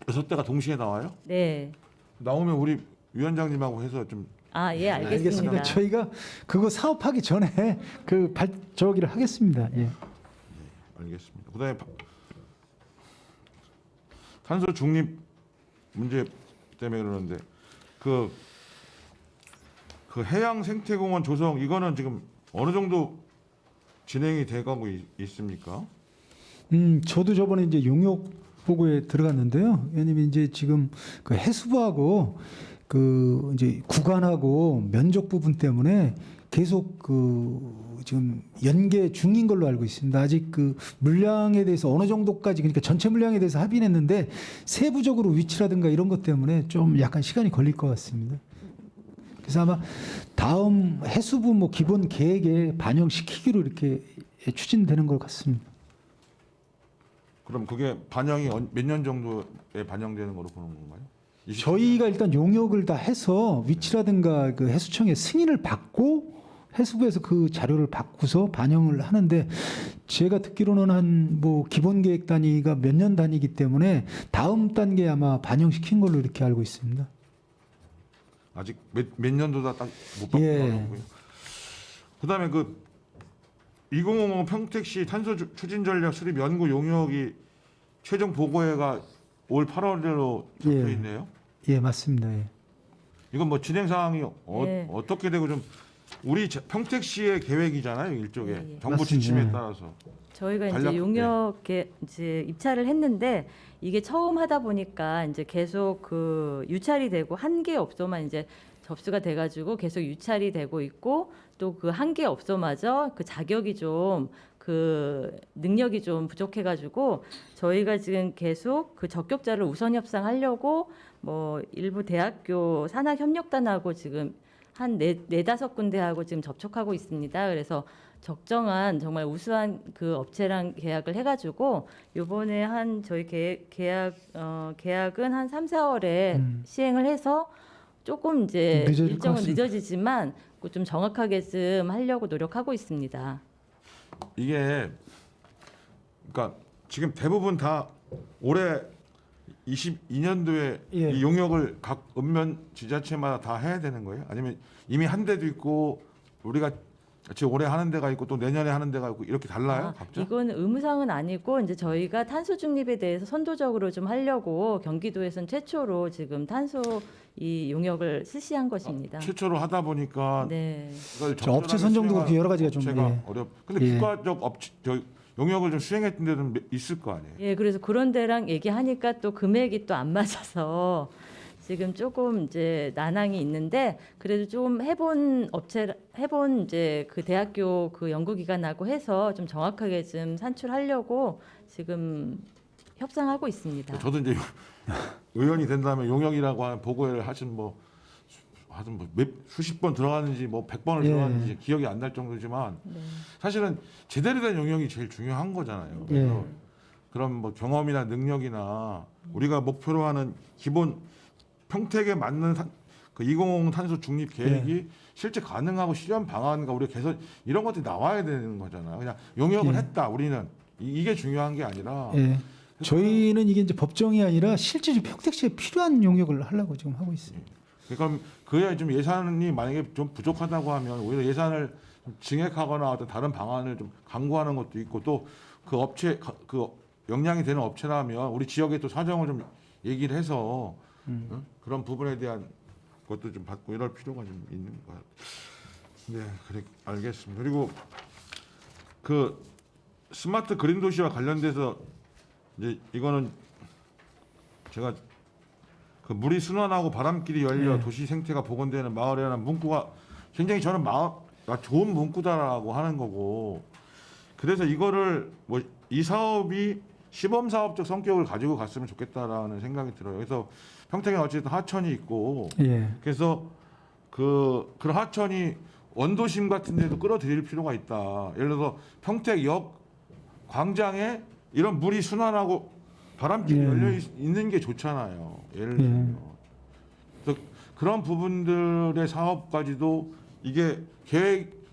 6대가 동시에 나와요? 네. 나오면 우리 위원장님하고 해서 좀 아, 예, 알겠습니다. 저희가 그거 사업하기 전에 그 저기를 하겠습니다. 예. 알겠습니다. 그다음에 탄소 중립 문제 때문에 그러는데 그 해양 생태공원 조성 이거는 지금 어느 정도 진행이 돼가고 있습니까? 저도 저번에 이제 용역 보고에 들어갔는데요. 왜냐면 이제 지금 그 해수부하고 그 이제 구간하고 면적 부분 때문에 계속 그 지금 연계 중인 걸로 알고 있습니다. 아직 그 물량에 대해서 어느 정도까지 그러니까 전체 물량에 대해서 합의는 했는데 세부적으로 위치라든가 이런 것 때문에 좀 약간 시간이 걸릴 것 같습니다. 그래서 아마 다음 해수부 뭐 기본 계획에 반영시키기로 이렇게 추진되는 것 같습니다. 그럼 그게 반영이 몇 년 정도에 반영되는 거로 보는 건가요? 저희가 일단 용역을 다 해서 위치라든가 그 해수청의 승인을 받고 해수부에서 그 자료를 받고서 반영을 하는데 제가 듣기로는 한 뭐 기본 계획 단위가 몇 년 단위이기 때문에 다음 단계에 아마 반영시킨 걸로 이렇게 알고 있습니다. 아직 몇 년도다 딱 못 받고 있고요. 그다음에 그 2050 평택시 탄소 추진 전략 수립 연구 용역이 최종 보고회가 올 8월로 잡혀 있네요. 예, 맞습니다. 예. 이건 뭐 진행 사항이 예. 어떻게 되고 좀 우리 평택시의 계획이잖아요, 일종의 예. 정부 맞습니다. 지침에 따라서. 저희가 간략- 이제 용역에 이제 입찰을 했는데 이게 처음 하다 보니까 이제 계속 그 유찰이 되고 한 개 업소만 이제 접수가 돼가지고 계속 유찰이 되고 있고 또 그 한 개 업소마저 그 자격이 좀 그 능력이 좀 부족해가지고 저희가 지금 계속 그 적격자를 우선 협상하려고 뭐 일부 대학교 산학협력단하고 지금 한 네다섯 군데하고 지금 접촉하고 있습니다. 그래서 적정한 정말 우수한 그 업체랑 계약을 해가지고 요번에 한 저희 계약은 한 3, 4월에 시행을 해서 조금 이제 늦어질 것 일정은 같습니다. 늦어지지만 그좀 정확하게 좀 하려고 노력하고 있습니다. 이게 그러니까 지금 대부분 다 올해 22년도에 예. 이 용역을 각 읍면 지자체마다 다 해야 되는 거예요? 아니면 이미 한 데도 있고 우리가 지금 올해 하는 데가 있고 또 내년에 하는 데가 있고 이렇게 달라요? 각자? 이건 의무사항은 아니고 이제 저희가 탄소 중립에 대해서 선도적으로 좀 하려고 경기도에선 최초로 지금 탄소 이 용역을 실시한 것입니다. 최초로 하다 보니까 네. 이걸 저 업체 선정도 그렇고 여러 가지가 좀, 제가 예. 근데 예. 국가적 용역을 좀 수행했던 데도 있을 거 아니에요? 예, 그래서 그런 데랑 얘기하니까 또 금액이 또 안 맞아서 지금 조금 이제 난항이 있는데 그래도 좀 해본 이제 그 대학교 그 연구기관하고 해서 좀 정확하게 좀 산출하려고 지금 협상하고 있습니다. 저도 이제 의원이 된 다음에 용역이라고 하는 보고를 하신 수십 번 들어갔는지 100번을 예. 들어갔는지 기억이 안 날 정도지만 네. 사실은 제대로 된 용역이 제일 중요한 거잖아요. 예. 그래서 그런 경험이나 능력이나 우리가 목표로 하는 기본 평택에 맞는 그 2050 탄소 중립 계획이 실제 가능하고 실현 방안과 우리가 개선 이런 것들이 나와야 되는 거잖아요. 그냥 용역을 예. 했다. 우리는 이게 중요한 게 아니라 예. 저희는 이게 이제 법정이 아니라 실제로 평택시에 필요한 용역을 하려고 지금 하고 있습니다. 그러니까 그야 좀 예산이 만약에 좀 부족하다고 하면 오히려 예산을 좀 증액하거나 어떤 다른 방안을 좀 강구하는 것도 있고 또 그 업체 그 역량이 되는 업체라면 우리 지역의 또 사정을 좀 얘기를 해서 그런 부분에 대한 것도 좀 받고 이럴 필요가 좀 있는 것 같아요. 네, 그래 알겠습니다. 그리고 그 스마트 그린 도시와 관련돼서 이제 이거는 제가 그 물이 순환하고 바람길이 열려 도시 생태가 복원되는 마을이라는 문구가 굉장히 저는 좋은 문구다라고 하는 거고 그래서 이거를 이 사업이 시범 사업적 성격을 가지고 갔으면 좋겠다라는 생각이 들어요. 그래서 평택에 어쨌든 하천이 있고 예. 그래서 그런 하천이 원도심 같은 데도 끌어들일 필요가 있다. 예를 들어서 평택역 광장에 이런 물이 순환하고 바람길이 예. 열려 있는 게 좋잖아요. 예를 들면. 그래서 그런 부분들의 사업까지도 이게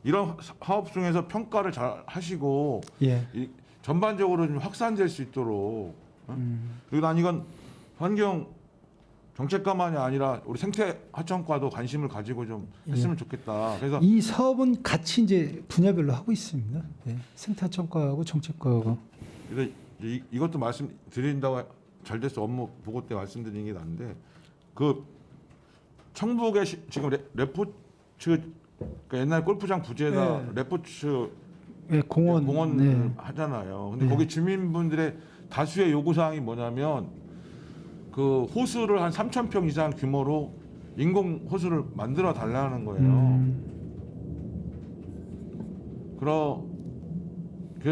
이런 사업 중에서 평가를 잘 하시고 예. 전반적으로 좀 확산될 수 있도록. 그리고 난 이건 환경 정책과만이 아니라 우리 생태 하천과도 관심을 가지고 좀 했으면 좋겠다. 그래서 이 사업은 같이 이제 분야별로 하고 있습니다. 예. 생태청과하고 정책과하고. 그래서 이것도 말씀드린다고 잘 됐어 업무 보고 때 말씀드린 게 난데 그 청북에 지금 레포츠 그러니까 옛날 골프장 부지에다 네. 레포츠 예, 공원. 네. 하잖아요. 근데 네. 거기 주민분들의 다수의 요구 사항이 뭐냐면 그 호수를 한 3,000평 이상 규모로 인공 호수를 만들어 달라는 거예요. 그래서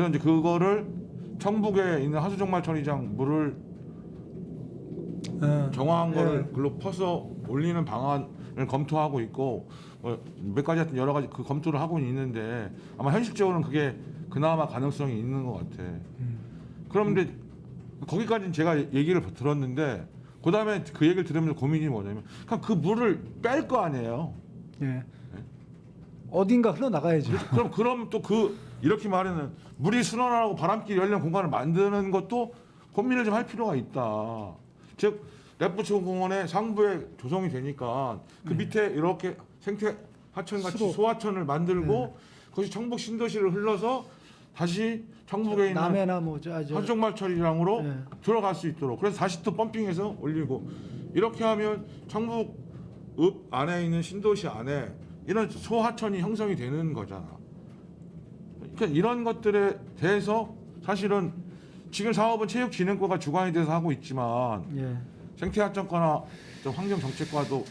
이제 그거를 청북에 있는 하수종말 처리장 물을 정화한 거를 글로 퍼서 올리는 방안을 검토하고 있고 몇 가지 하여튼 여러 가지 그 검토를 하고 있는데 아마 현실적으로는 그게 그나마 가능성이 있는 것 같아. 그런데 거기까지는 제가 얘기를 들었는데 그 다음에 그 얘기를 들으면서 고민이 뭐냐면 그냥 그 물을 뺄 거 아니에요. 예. 어딘가 흘러나가야죠. 그럼 또 이렇게 말하는 물이 순환하고 바람길이 열리는 공간을 만드는 것도 고민을 좀 할 필요가 있다. 즉 레포츠 공원의 상부에 조성이 되니까 그 밑에 이렇게 생태 하천 같이 소하천을 만들고 거기서 청북 신도시를 흘러서 다시 청북에 있는 남해나 하수종말 처리장으로 네. 들어갈 수 있도록 그래서 다시 또 펌핑해서 올리고 이렇게 하면 청북읍 안에 있는 신도시 안에 이런 소하천이 형성이 되는 거잖아. 그러니까 이런 것들에 대해서 사실은 지금 사업은 체육진흥과가 주관이 돼서 하고 있지만 예. 생태하천과나 환경정책과도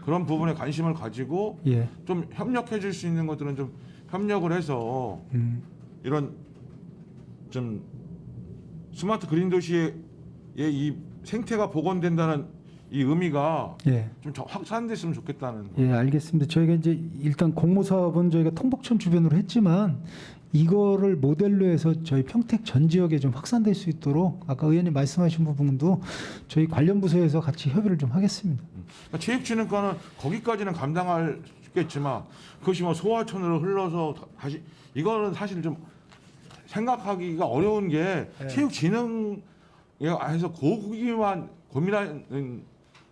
그런 부분에 관심을 가지고 예. 좀 협력해 줄 수 있는 것들은 좀 협력을 해서 이런 좀 스마트 그린 도시의 이 생태가 복원된다는 이 의미가 예. 좀 확산됐으면 좋겠다는. 예, 알겠습니다. 저희가 이제 일단 공모 사업은 저희가 통복천 주변으로 했지만 이거를 모델로 해서 저희 평택 전 지역에 좀 확산될 수 있도록 아까 의원님 말씀하신 부분도 저희 관련 부서에서 같이 협의를 좀 하겠습니다. 그러니까 체육진흥과는 거기까지는 감당하겠지만 그것이 소하천으로 흘러서 다시 이거는 사실 좀 생각하기가 어려운 게 체육진흥에서 거기만 고민하는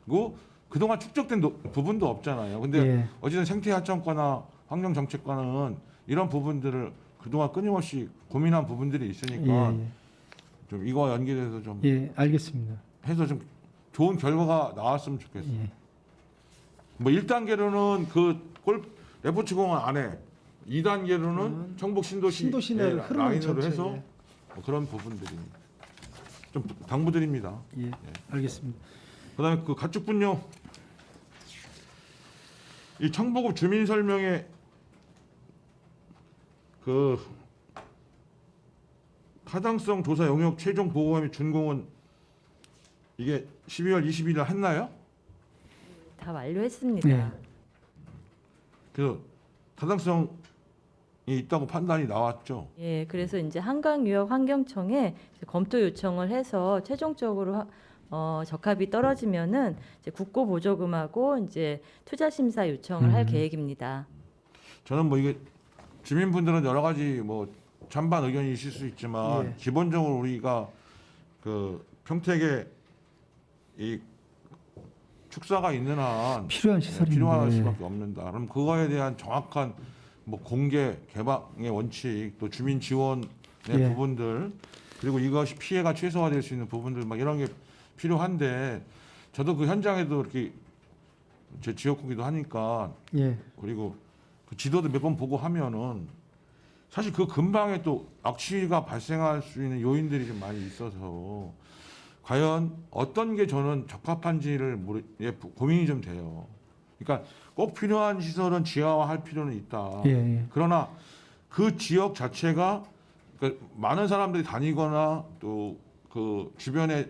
거 그동안 축적된 부분도 없잖아요. 근데 예. 어쨌든 생태하천과나 환경정책과는 이런 부분들을 그동안 끊임없이 고민한 부분들이 있으니까 예, 좀 이거와 연계돼서 좀 예, 알겠습니다. 해서 좀 좋은 결과가 나왔으면 좋겠어요. 예. 뭐 1단계로는 레포츠 공원 안에 2단계로는 청북 신도시 신도시내를 흐르는 라인으로 전체, 해서 예. 뭐 그런 부분들이 좀 당부드립니다. 예, 알겠습니다. 그다음에 그 가축분뇨 이 청보급 주민 설명에 그 타당성 조사 용역 최종 보고와 및 준공은 이게 12월 20일 날 했나요? 다 완료했습니다. 네. 그 타당성이 있다고 판단이 나왔죠. 예, 그래서 이제 한강유역환경청에 이제 검토 요청을 해서 최종적으로 적합이 떨어지면은 이제 국고 보조금하고 이제 투자 심사 요청을 할 계획입니다. 저는 뭐 이게 주민분들은 여러 가지 뭐 찬반 의견이 있을 수 있지만 예. 기본적으로 우리가 그 평택에 이 축사가 있는 한 필요한 시설인데. 필요할 수밖에 없는다. 그럼 그거에 대한 정확한 뭐 공개 개방의 원칙, 또 주민 지원의 예. 부분들, 그리고 이것이 피해가 최소화될 수 있는 부분들 막 이런 게 필요한데 저도 그 현장에도 이렇게 제 지역구기도 하니까 예. 그리고 그 지도도 몇 번 보고 하면은 사실 그 근방에 또 악취가 발생할 수 있는 요인들이 좀 많이 있어서 과연 어떤 게 저는 적합한지를 고민이 좀 돼요. 그러니까 꼭 필요한 시설은 지하화할 필요는 있다. 예. 예. 그러나 그 지역 자체가 그러니까 많은 사람들이 다니거나 또 그 주변에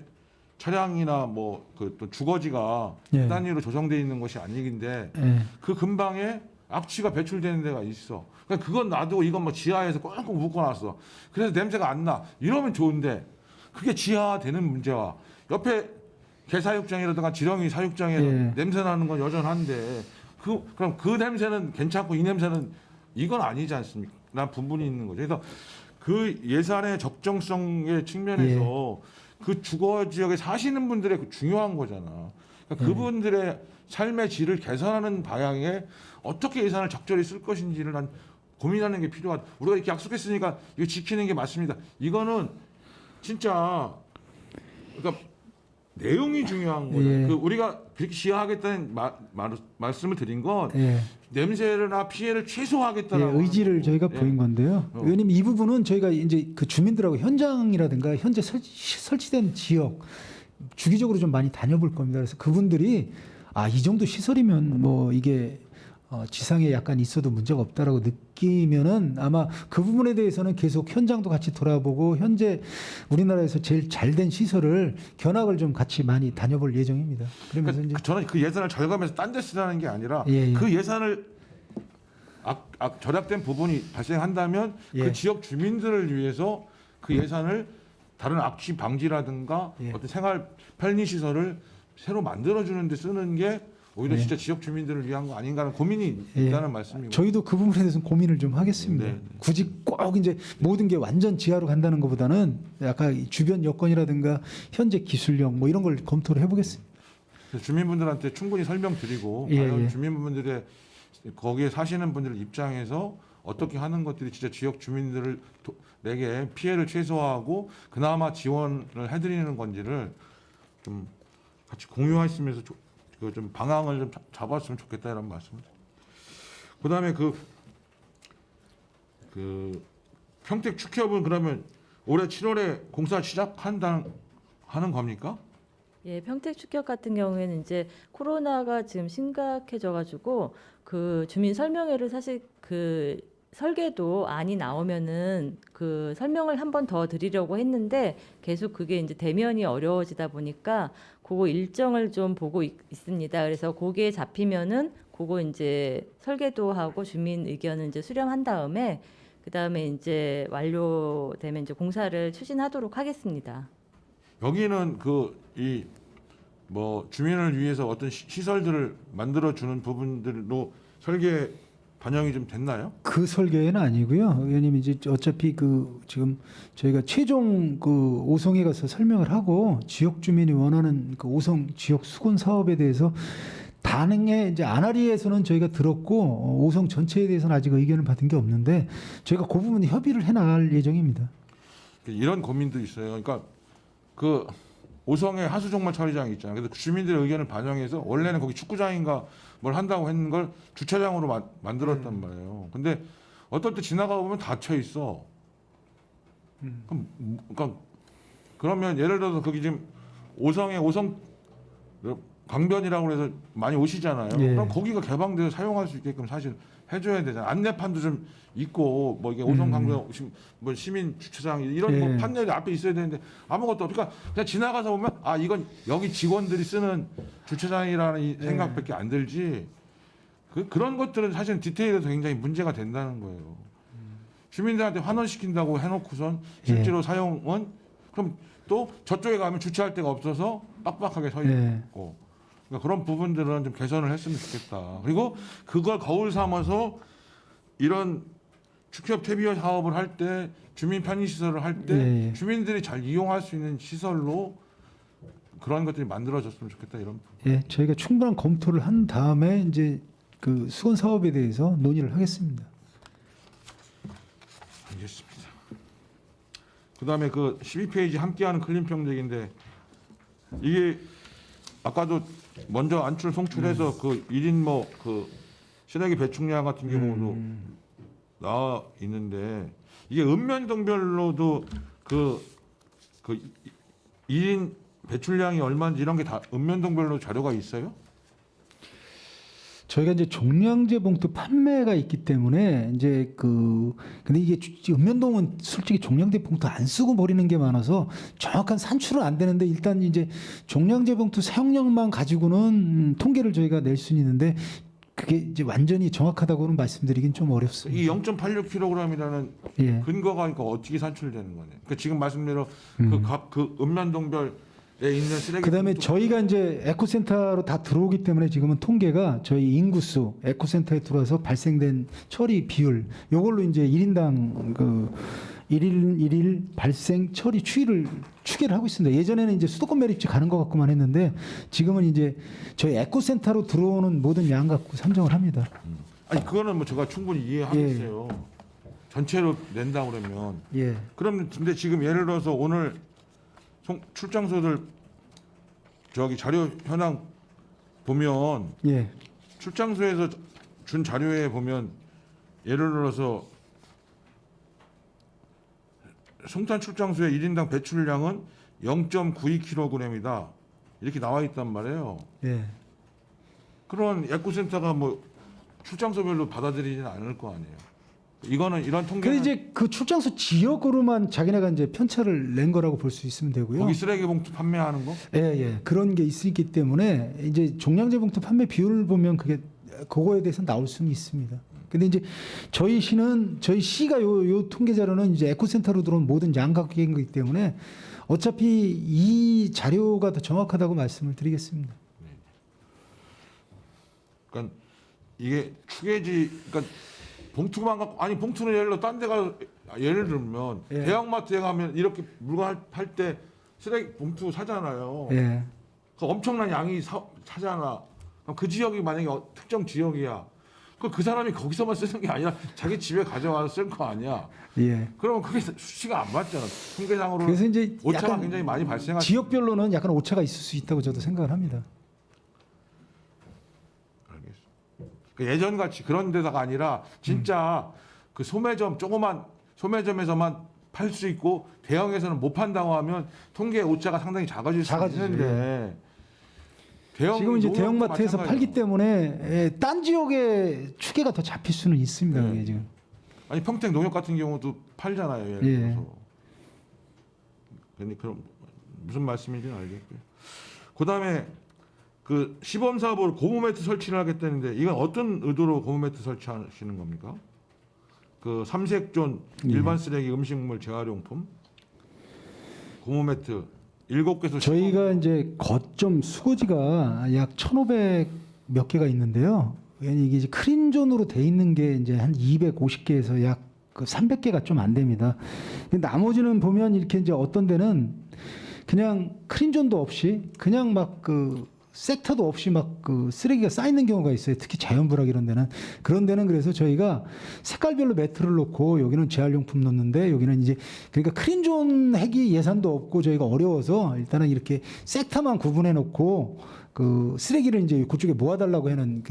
차량이나 뭐 그 또 주거지가 예. 단위로 조성돼 있는 것이 아니긴데 예. 그 근방에 악취가 배출되는 데가 있어. 그러니까 그건 놔두고 이건 뭐 지하에서 꽁꽁 묶어놨어. 그래서 냄새가 안 나. 이러면 좋은데 그게 지하되는 문제와 옆에 개사육장이라든가 지렁이 사육장에 예. 냄새 나는 건 여전한데 그럼 그 냄새는 괜찮고 이 냄새는 이건 아니지 않습니까? 난 분분이 있는 거죠. 그래서 그 예산의 적정성의 측면에서 그 주거 지역에 사시는 분들의 그 중요한 거잖아. 그러니까 그분들의 삶의 질을 개선하는 방향에 어떻게 예산을 적절히 쓸 것인지를 난 고민하는 게 필요하다. 우리가 이렇게 약속했으니까 이거 지키는 게 맞습니다. 이거는 진짜 그러니까 내용이 중요한 거예요. 예. 그 우리가 그렇게 시하하겠다는 말씀을 드린 건 예. 냄새나 피해를 예, 최소화하겠다는 의지를 저희가 예. 보인 건데요. 의원님 이 부분은 저희가 이제 그 주민들하고 현장이라든가 현재 설치된 지역 주기적으로 좀 많이 다녀볼 겁니다. 그래서 그분들이 이 정도 시설이면 뭐 이게 지상에 약간 있어도 문제가 없다라고 느끼면은 아마 그 부분에 대해서는 계속 현장도 같이 돌아보고 현재 우리나라에서 제일 잘된 시설을 견학을 좀 같이 많이 다녀볼 예정입니다. 그러면서 이제 저는 그 예산을 절감해서 딴 데 쓰라는 게 아니라 예, 예. 그 예산을 절약된 부분이 발생한다면 예. 그 지역 주민들을 위해서 그 예산을 다른 악취 방지라든가 예. 어떤 생활 편리 시설을 새로 만들어주는 데 쓰는 게 오히려 예. 진짜 지역 주민들을 위한 거 아닌가 하는 고민이 예. 있다는 말씀이고. 저희도 그 부분에 대해서 고민을 좀 하겠습니다. 네, 네. 굳이 꼭 이제 모든 게 완전 지하로 간다는 것보다는 약간 이 주변 여건이라든가 현재 기술력 뭐 이런 걸 검토를 해보겠습니다. 그래서 주민분들한테 충분히 설명드리고 예, 과연 예. 주민분들의 거기에 사시는 분들 입장에서 어떻게 하는 것들이 진짜 지역 주민들에게 피해를 최소화하고 그나마 지원을 해드리는 건지를 좀 같이 공유하시면서 좀 방향을 좀 잡았으면 좋겠다 이런 말씀을. 그다음에 그 평택 축협은 그러면 올해 7월에 공사 시작하는 겁니까? 예, 평택 축협 같은 경우에는 이제 코로나가 지금 심각해져가지고 그 주민 설명회를 사실 그 설계도 안이 나오면은 그 설명을 한 번 더 드리려고 했는데 계속 그게 이제 대면이 어려워지다 보니까 그거 일정을 좀 보고 있습니다. 그래서 거기에 잡히면은 그거 이제 설계도하고 주민 의견을 이제 수렴한 다음에 그 다음에 이제 완료되면 이제 공사를 추진하도록 하겠습니다. 여기는 이 뭐 주민을 위해서 어떤 시설들을 만들어 주는 부분들로 설계 반영이 좀 됐나요? 그 설계는 아니고요. 의원님 이제 어차피 그 지금 저희가 최종 그 오송에 가서 설명을 하고 지역 주민이 원하는 그 오송 지역 수건 사업에 대해서 단행에 이제 아나리에서는 저희가 들었고 오송 전체에 대해서는 아직 의견을 받은 게 없는데 저희가 그 부분 협의를 해 나갈 예정입니다. 이런 고민도 있어요. 그러니까 그 오성에 하수종말 처리장이 있잖아요. 그래서 주민들의 의견을 반영해서 원래는 거기 축구장인가 뭘 한다고 했는 걸 주차장으로 만들었단 말이에요. 근데 어떨 때 지나가 보면 닫혀 있어. 그러니까 그러면 예를 들어서 거기 지금 오성 강변이라고 해서 많이 오시잖아요. 예. 그럼 거기가 개방돼서 사용할 수 있게끔 사실 해줘야 되잖아요. 안내판도 좀 있고 뭐 이게 오송 강변 뭐 시민 주차장 이런 뭐 예. 판넬이 앞에 있어야 되는데 아무것도 없으니까 그냥 지나가서 보면 아 이건 여기 직원들이 쓰는 주차장이라는 이 생각밖에 안 들지. 그런 것들은 사실 디테일에서 굉장히 문제가 된다는 거예요. 주민들한테 환원시킨다고 해놓고선 실제로 사용은 그럼 또 저쪽에 가면 주차할 데가 없어서 빡빡하게 서 있고 그러니까 그런 부분들은 좀 개선을 했으면 좋겠다. 그리고 그걸 거울 삼아서 이런 축협 퇴비화 사업을 할 때 주민 편의 시설을 할 때 주민들이 잘 이용할 수 있는 시설로 그런 것들이 만들어졌으면 좋겠다 이런 부분. 예, 저희가 충분한 검토를 한 다음에 이제 그 수건 사업에 대해서 논의를 하겠습니다. 알겠습니다. 그다음에 그 12페이지 함께하는 클린 평택인데 이게 아까도 먼저 안출 송출해서 그 1인 뭐 그 쓰레기 배출량 같은 경우도 나와 있는데 이게 읍면동별로도 그 1인 배출량이 얼마인지 이런 게 다 읍면동별로 자료가 있어요? 저희가 이제 종량제 봉투 판매가 있기 때문에 이제 근데 이게 읍면동은 솔직히 종량제 봉투 안 쓰고 버리는 게 많아서 정확한 산출은 안 되는데 일단 이제 종량제 봉투 사용량만 가지고는 통계를 저희가 낼 수는 있는데 그게 이제 완전히 정확하다고는 말씀드리긴 좀 어렵습니다. 이 0.86kg이라는 예. 근거가 그러니까 어떻게 산출되는 거네? 그러니까 지금 말씀대로 그 읍면동별에 있는 쓰레기 그다음에 봉투- 저희가 이제 에코센터로 다 들어오기 때문에 지금은 통계가 저희 인구수 에코센터에 들어와서 발생된 처리 비율 요걸로 이제 1인당 그 일일 발생 처리 추이를 추계를 하고 있습니다. 예전에는 이제 수도권 매립지 가는 것 갖고만 했는데 지금은 이제 저희 에코센터로 들어오는 모든 양 갖고 산정을 합니다. 아니 그거는 뭐 제가 충분히 이해하겠어요. 전체로 낸다 그러면 예. 그럼 근데 지금 예를 들어서 오늘 출장소들 저기 자료 현황 보면 예. 출장소에서 준 자료에 보면 예를 들어서 송탄 출장소의 1인당 배출량은 0.92kg이다 이렇게 나와 있단 말이에요. 예. 그런 에코센터가 뭐 출장소별로 받아들이지는 않을 거 아니에요. 이거는 이런 근데 통계는 이제 그 출장소 지역으로만 자기네가 이제 편차를 낸 거라고 볼 수 있으면 되고요. 거기 쓰레기 봉투 판매하는 거? 예, 예. 그런 게 있기 때문에 이제 종량제 봉투 판매 비율을 보면 그게 그거에 대해서 나올 수는 있습니다. 근데 이제 저희 시가 요 통계 자료는 이제 에코센터로 들어온 모든 양각인 거기 때문에 어차피 이 자료가 더 정확하다고 말씀을 드리겠습니다. 그러니까 이게 추계지 그러니까 봉투만 갖고 아니 봉투는 예를 들어 딴 데가 예를 들면 예. 대형마트에 가면 이렇게 물건 할 때 쓰레기 봉투 사잖아요. 예. 그 엄청난 양이 사잖아. 그럼 그 지역이 만약에 특정 지역이야. 그 사람이 거기서만 쓰는 게 아니라 자기 집에 가져와서 쓸 거 아니야. 예. 그러면 그게 수치가 안 맞잖아. 통계상으로 그래서 이제 오차가 약간 굉장히 많이 발생할 지역별로는 약간 오차가 있을 수 있다고 저도 생각을 합니다. 그 예전 같이 그런 데다가 아니라 진짜 그 소매점 조그만 소매점에서만 팔 수 있고 대형에서는 못 판다고 하면 통계 오차가 상당히 작아질 수 작아지죠. 있는데 대형 지금 이제 농협도 대형마트에서 마찬가지예요. 팔기 때문에 딴 지역의 추계가 더 잡힐 수는 있습니다. 네. 그게 지금. 아니 평택 농협 같은 경우도 팔잖아요. 예를 예. 들어서. 그럼 무슨 말씀인지는 알겠고요. 그다음에 그 시범 사업으로 고무 매트 설치를 하겠다는데 이건 어떤 의도로 고무 매트 설치하시는 겁니까? 그 삼색존 일반 쓰레기 음식물 재활용품 고무 매트 7개소 저희가 이제 거점 수거지가 약 1,500 몇 개가 있는데요. 이게 이제 크린존으로 돼 있는 게 이제 한 250개에서 약 300개가 좀 안 됩니다. 근데 나머지는 보면 이렇게 이제 어떤 데는 그냥 크린존도 없이 그냥 막 섹터도 없이 막 쓰레기가 쌓이는 경우가 있어요. 특히 자연부락 이런 데는. 그런 데는 그래서 저희가 색깔별로 매트를 놓고 여기는 재활용품 넣는데 여기는 이제 그러니까 크린존 핵이 예산도 없고 저희가 어려워서 일단은 이렇게 섹터만 구분해 놓고 쓰레기를 이제 그쪽에 모아달라고 하는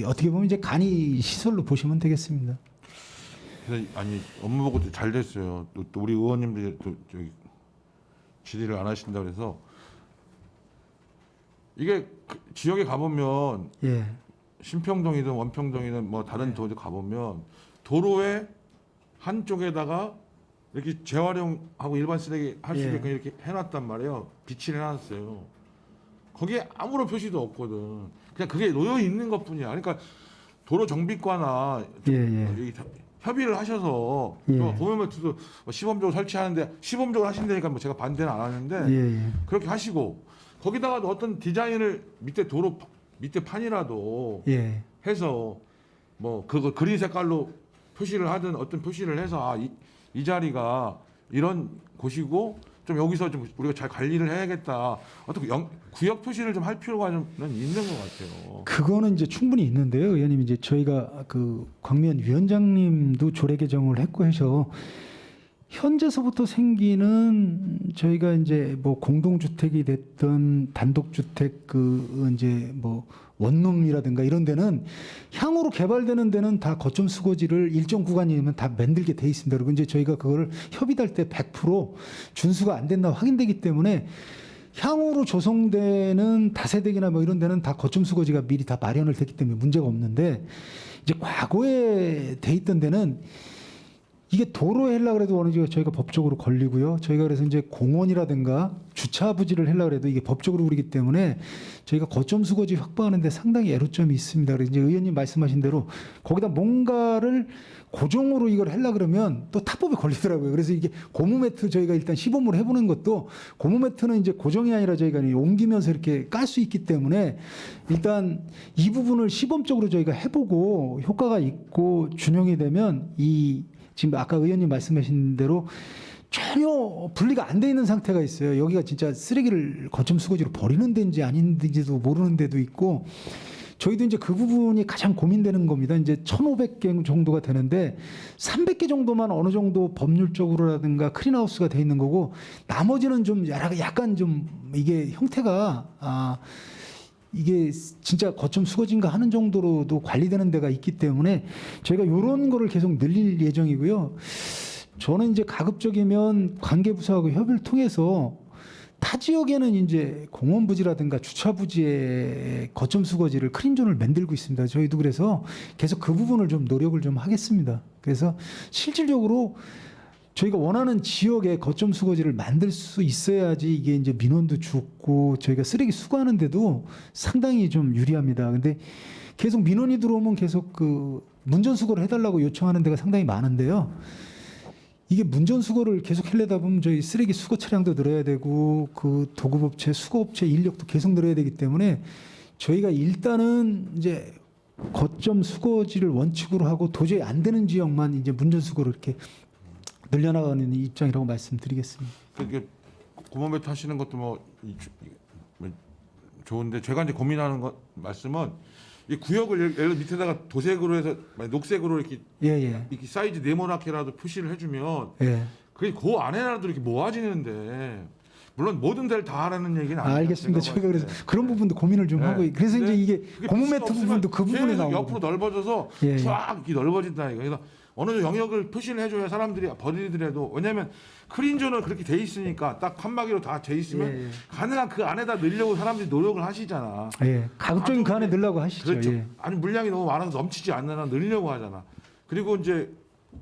어떻게 보면 이제 간이 시설로 보시면 되겠습니다. 그래서 아니 업무 보고도 잘 됐어요. 또 우리 의원님들이 또 저기 질의를 안 하신다 그래서 이게 그 지역에 가보면 예. 신평동이든 원평동이든 뭐 다른 도시 가보면 도로의 한쪽에다가 이렇게 재활용하고 일반 쓰레기 할 수 예. 있게끔 이렇게 해놨단 말이에요. 비치를 해놨어요. 거기에 아무런 표시도 없거든. 그냥 그게 놓여 있는 것뿐이야. 그러니까 도로 정비과나 예, 예. 이 협의를 하셔서 예. 고무매트도 시범적으로 설치하는데 시범적으로 하신다니까 뭐 제가 반대는 안 하는데 예, 예. 그렇게 하시고 거기다가 어떤 디자인을 밑에 도로 밑에 판이라도 예. 해서 뭐 그거 그린 색깔로 표시를 하든 어떤 표시를 해서 이 자리가 이런 곳이고 좀 여기서 좀 우리가 잘 관리를 해야겠다. 어떻게 구역 표시를 좀 할 필요가 좀 있는 것 같아요. 그거는 이제 충분히 있는데요, 의원님. 이제 저희가 그 광면 위원장님도 조례 개정을 했고 해서 현재서부터 생기는 저희가 이제 뭐 공동주택이 됐던 단독주택 그 이제 뭐 원룸이라든가 이런 데는 향후로 개발되는 데는 다 거점 수거지를 일정 구간이면 다 만들게 돼 있습니다. 그리고 이제 저희가 그거를 협의할 때 100% 준수가 안 됐나 확인되기 때문에 향후로 조성되는 다세대기나 뭐 이런 데는 다 거점 수거지가 미리 다 마련을 됐기 때문에 문제가 없는데 이제 과거에 돼 있던 데는 이게 도로에 하려고 그래도 어느 정도 저희가 법적으로 걸리고요. 저희가 그래서 이제 공원이라든가 주차 부지를 하려고 해도 이게 법적으로 그러기 때문에 저희가 거점 수거지 확보하는데 상당히 애로점이 있습니다. 그래서 이제 의원님 말씀하신 대로 거기다 뭔가를 고정으로 이걸 하려고 그러면 또 타법에 걸리더라고요. 그래서 이게 고무매트 저희가 일단 시범으로 해보는 것도 고무매트는 이제 고정이 아니라 저희가 옮기면서 이렇게 깔 수 있기 때문에 일단 이 부분을 시범적으로 저희가 해보고 효과가 있고 준용이 되면 이 지금 아까 의원님 말씀하신 대로 전혀 분리가 안 돼 있는 상태가 있어요. 여기가 진짜 쓰레기를 거점 수거지로 버리는 데인지 아닌지도 모르는 데도 있고 저희도 이제 그 부분이 가장 고민되는 겁니다. 이제 1,500개 정도가 되는데 300개 정도만 어느 정도 법률적으로라든가 클린하우스가 돼 있는 거고 나머지는 좀 약간 좀 이게 형태가 이게 진짜 거점 수거진가 하는 정도로도 관리되는 데가 있기 때문에 저희가 이런 거를 계속 늘릴 예정이고요. 저는 이제 가급적이면 관계부서하고 협의를 통해서 타 지역에는 이제 공원 부지라든가 주차 부지에 거점 수거지를 클린존을 만들고 있습니다. 저희도 그래서 계속 그 부분을 좀 노력을 좀 하겠습니다. 그래서 실질적으로 저희가 원하는 지역에 거점 수거지를 만들 수 있어야지 이게 이제 민원도 줄고 저희가 쓰레기 수거하는데도 상당히 좀 유리합니다. 근데 계속 민원이 들어오면 계속 그 문전 수거를 해달라고 요청하는 데가 상당히 많은데요. 이게 문전 수거를 계속 하려다 보면 저희 쓰레기 수거 차량도 늘어야 되고 그 도급업체, 수거업체 인력도 계속 늘어야 되기 때문에 저희가 일단은 이제 거점 수거지를 원칙으로 하고 도저히 안 되는 지역만 이제 문전 수거를 이렇게 늘려나가는 입장이라고 말씀드리겠습니다. 그게 고무매트 하시는 것도 뭐 좋은데 제가 이제 고민하는 말씀은 이 구역을 예를 밑에다가 도색으로 해서 녹색으로 이렇게 이렇게 사이즈 네모나게라도 표시를 해주면 그게 그 안에라도 이렇게 모아지는데 물론 모든 데를 다 하라는 얘기는 아니에요. 알겠습니다. 저희가 그래서 그런 부분도 고민을 좀 하고 그래서 이제 이게 고무매트 부분도 그 부분에 나오고 옆으로 넓어져서 쫙 이렇게 넓어진다 이거. 그래서 어느 정도 영역을 표시를 해줘야 사람들이 버리더라도 왜냐하면 클린존은 그렇게 돼 있으니까 딱 칸막이로 다 돼 있으면 가능한 그 안에다 넣으려고 사람들이 노력을 하시잖아. 가급적인 그 안에 넣으려고 하시죠. 그렇죠. 아니 물량이 너무 많아서 넘치지 않는 한 넣으려고 하잖아. 그리고 이제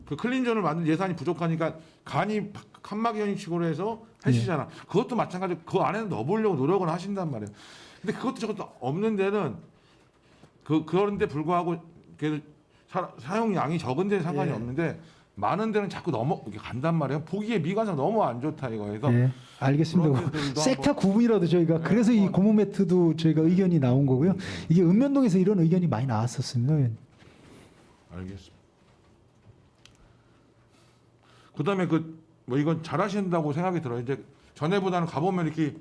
그 클린존을 만든 예산이 부족하니까 간이 칸막이 형식으로 해서 하시잖아. 그것도 마찬가지로 그 안에는 넣어보려고 노력을 하신단 말이에요. 근데 그것도 저것도 없는 데는 그런데 불구하고 사용량이 적은 데는 상관이 없는데 많은 데는 자꾸 이렇게 간단 말이에요. 보기에 미관상 너무 안 좋다 이거. 그래서 알겠습니다. 섹터 구분이라도 저희가 그래서 이 고무 매트도 저희가 의견이 나온 거고요. 이게 읍면동에서 이런 의견이 많이 나왔었습니다. 알겠습니다. 그다음에 뭐 이건 잘하신다고 생각이 들어요. 이제 전에보다는 가보면 이렇게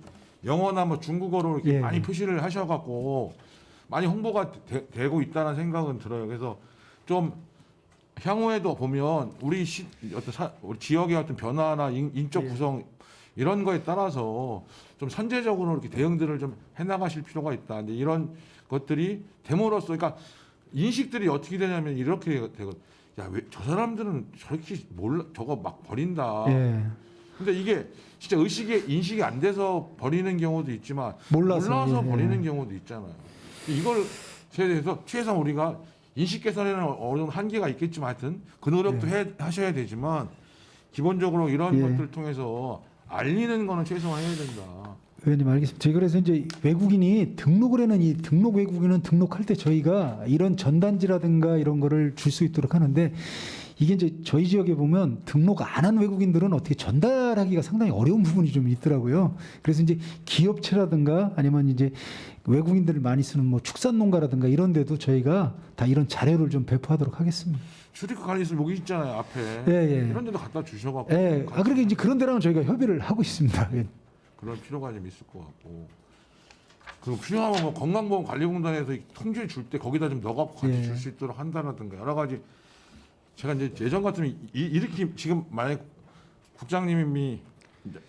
영어나 뭐 중국어로 이렇게 많이 표시를 하셔갖고 많이 홍보가 되고 있다는 생각은 들어요. 그래서 좀 향후에도 보면 우리 지역의 어떤 변화나 인적 구성 이런 거에 따라서 좀 선제적으로 이렇게 대응들을 좀 해나가실 필요가 있다. 이제 이런 것들이 됨으로써, 그러니까 인식들이 어떻게 되냐면 이렇게 되고, 야, 왜 저 사람들은 저렇게 몰라, 저거 막 버린다. 근데 이게 진짜 인식이 안 돼서 버리는 경우도 있지만 몰라서, 예, 예. 버리는 경우도 있잖아요. 이걸 대해서 최소한 우리가 인식 개선에는 어느 정도 한계가 있겠지만 하여튼 그 노력도 하셔야 되지만 기본적으로 이런 예. 것들을 통해서 알리는 거는 최소한 해야 된다. 의원님 알겠습니다. 제가 그래서 이제 외국인이 등록을 해는 이 등록 외국인은 등록할 때 저희가 이런 전단지라든가 이런 거를 줄 수 있도록 하는데 이게 이제 저희 지역에 보면 등록 안 한 외국인들은 어떻게 전달하기가 상당히 어려운 부분이 좀 있더라고요. 그래서 이제 기업체라든가 아니면 이제 외국인들을 많이 쓰는 뭐 축산농가라든가 이런 데도 저희가 다 이런 자료를 좀 배포하도록 하겠습니다. 출입국 관리실 여기 있잖아요 앞에. 예, 예. 이런 데도 갖다 주셔갖고. 예. 그러니까 이제 그런 데랑 저희가 협의를 하고 있습니다. 예. 그런 필요가 좀 있을 것 같고. 그리고 필요하면 뭐 건강보험관리공단에서 통지를 줄 때 거기다 좀 넣어갖고 같이 예. 줄 수 있도록 한다든가 여러 가지. 제가 이제 예전 같으면 이렇게 지금 만약 국장님이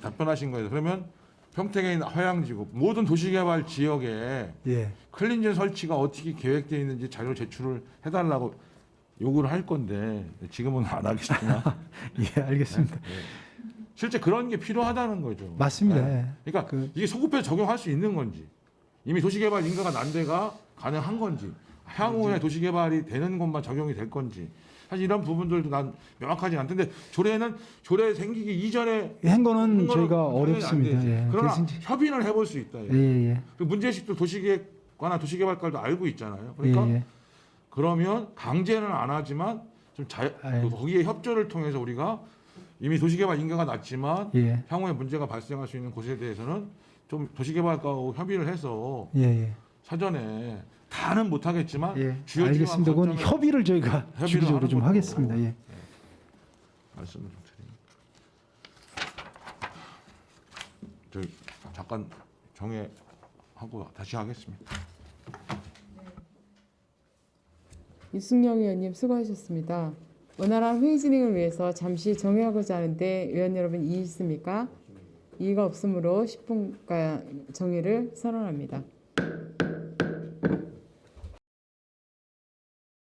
답변하신 거예요. 그러면 평택에 있는 화양지구 모든 도시개발 지역에 예. 클린젠 설치가 어떻게 계획되어 있는지 자료 제출을 해달라고 요구를 할 건데 지금은 안 하겠지만 예, 알겠습니다. 실제 그런 게 필요하다는 거죠. 맞습니다. 네. 예. 그러니까 이게 소급해 적용할 수 있는 건지 이미 도시개발 인가가 난 데가 가능한 건지 향후에 도시개발이 되는 곳만 적용이 될 건지 사실 이런 부분들도 난 명확하지 않던데 조례 생기기 이전에 한 거는 한 거는 저희가 당연히 안 어렵습니다. 되지. 예. 그러나 그래서 이제 협의를 해볼 수 있다. 예, 예. 그 문제식도 도시계획과나 도시개발과도 알고 있잖아요. 그러니까 예, 예. 그러면 강제는 안 하지만 좀 아유. 거기에 협조를 통해서 우리가 이미 도시개발 인가가 났지만 예. 향후에 문제가 발생할 수 있는 곳에 대해서는 좀 도시개발과하고 협의를 해서 예, 예. 사전에 다는 못하겠지만 예. 주요 알겠습니다. 그건 거점을 협의를 저희가 협의를 주기적으로 하는 좀 것도 하겠습니다. 예. 말씀을 좀 드립니다. 저희 잠깐 정해하고 다시 하겠습니다. 이승영 의원님 수고하셨습니다. 원활한 회의 진행을 위해서 잠시 정회하고자 하는데 의원 여러분 이의 있습니까? 이의가 없으므로 10분간 정회를 선언합니다.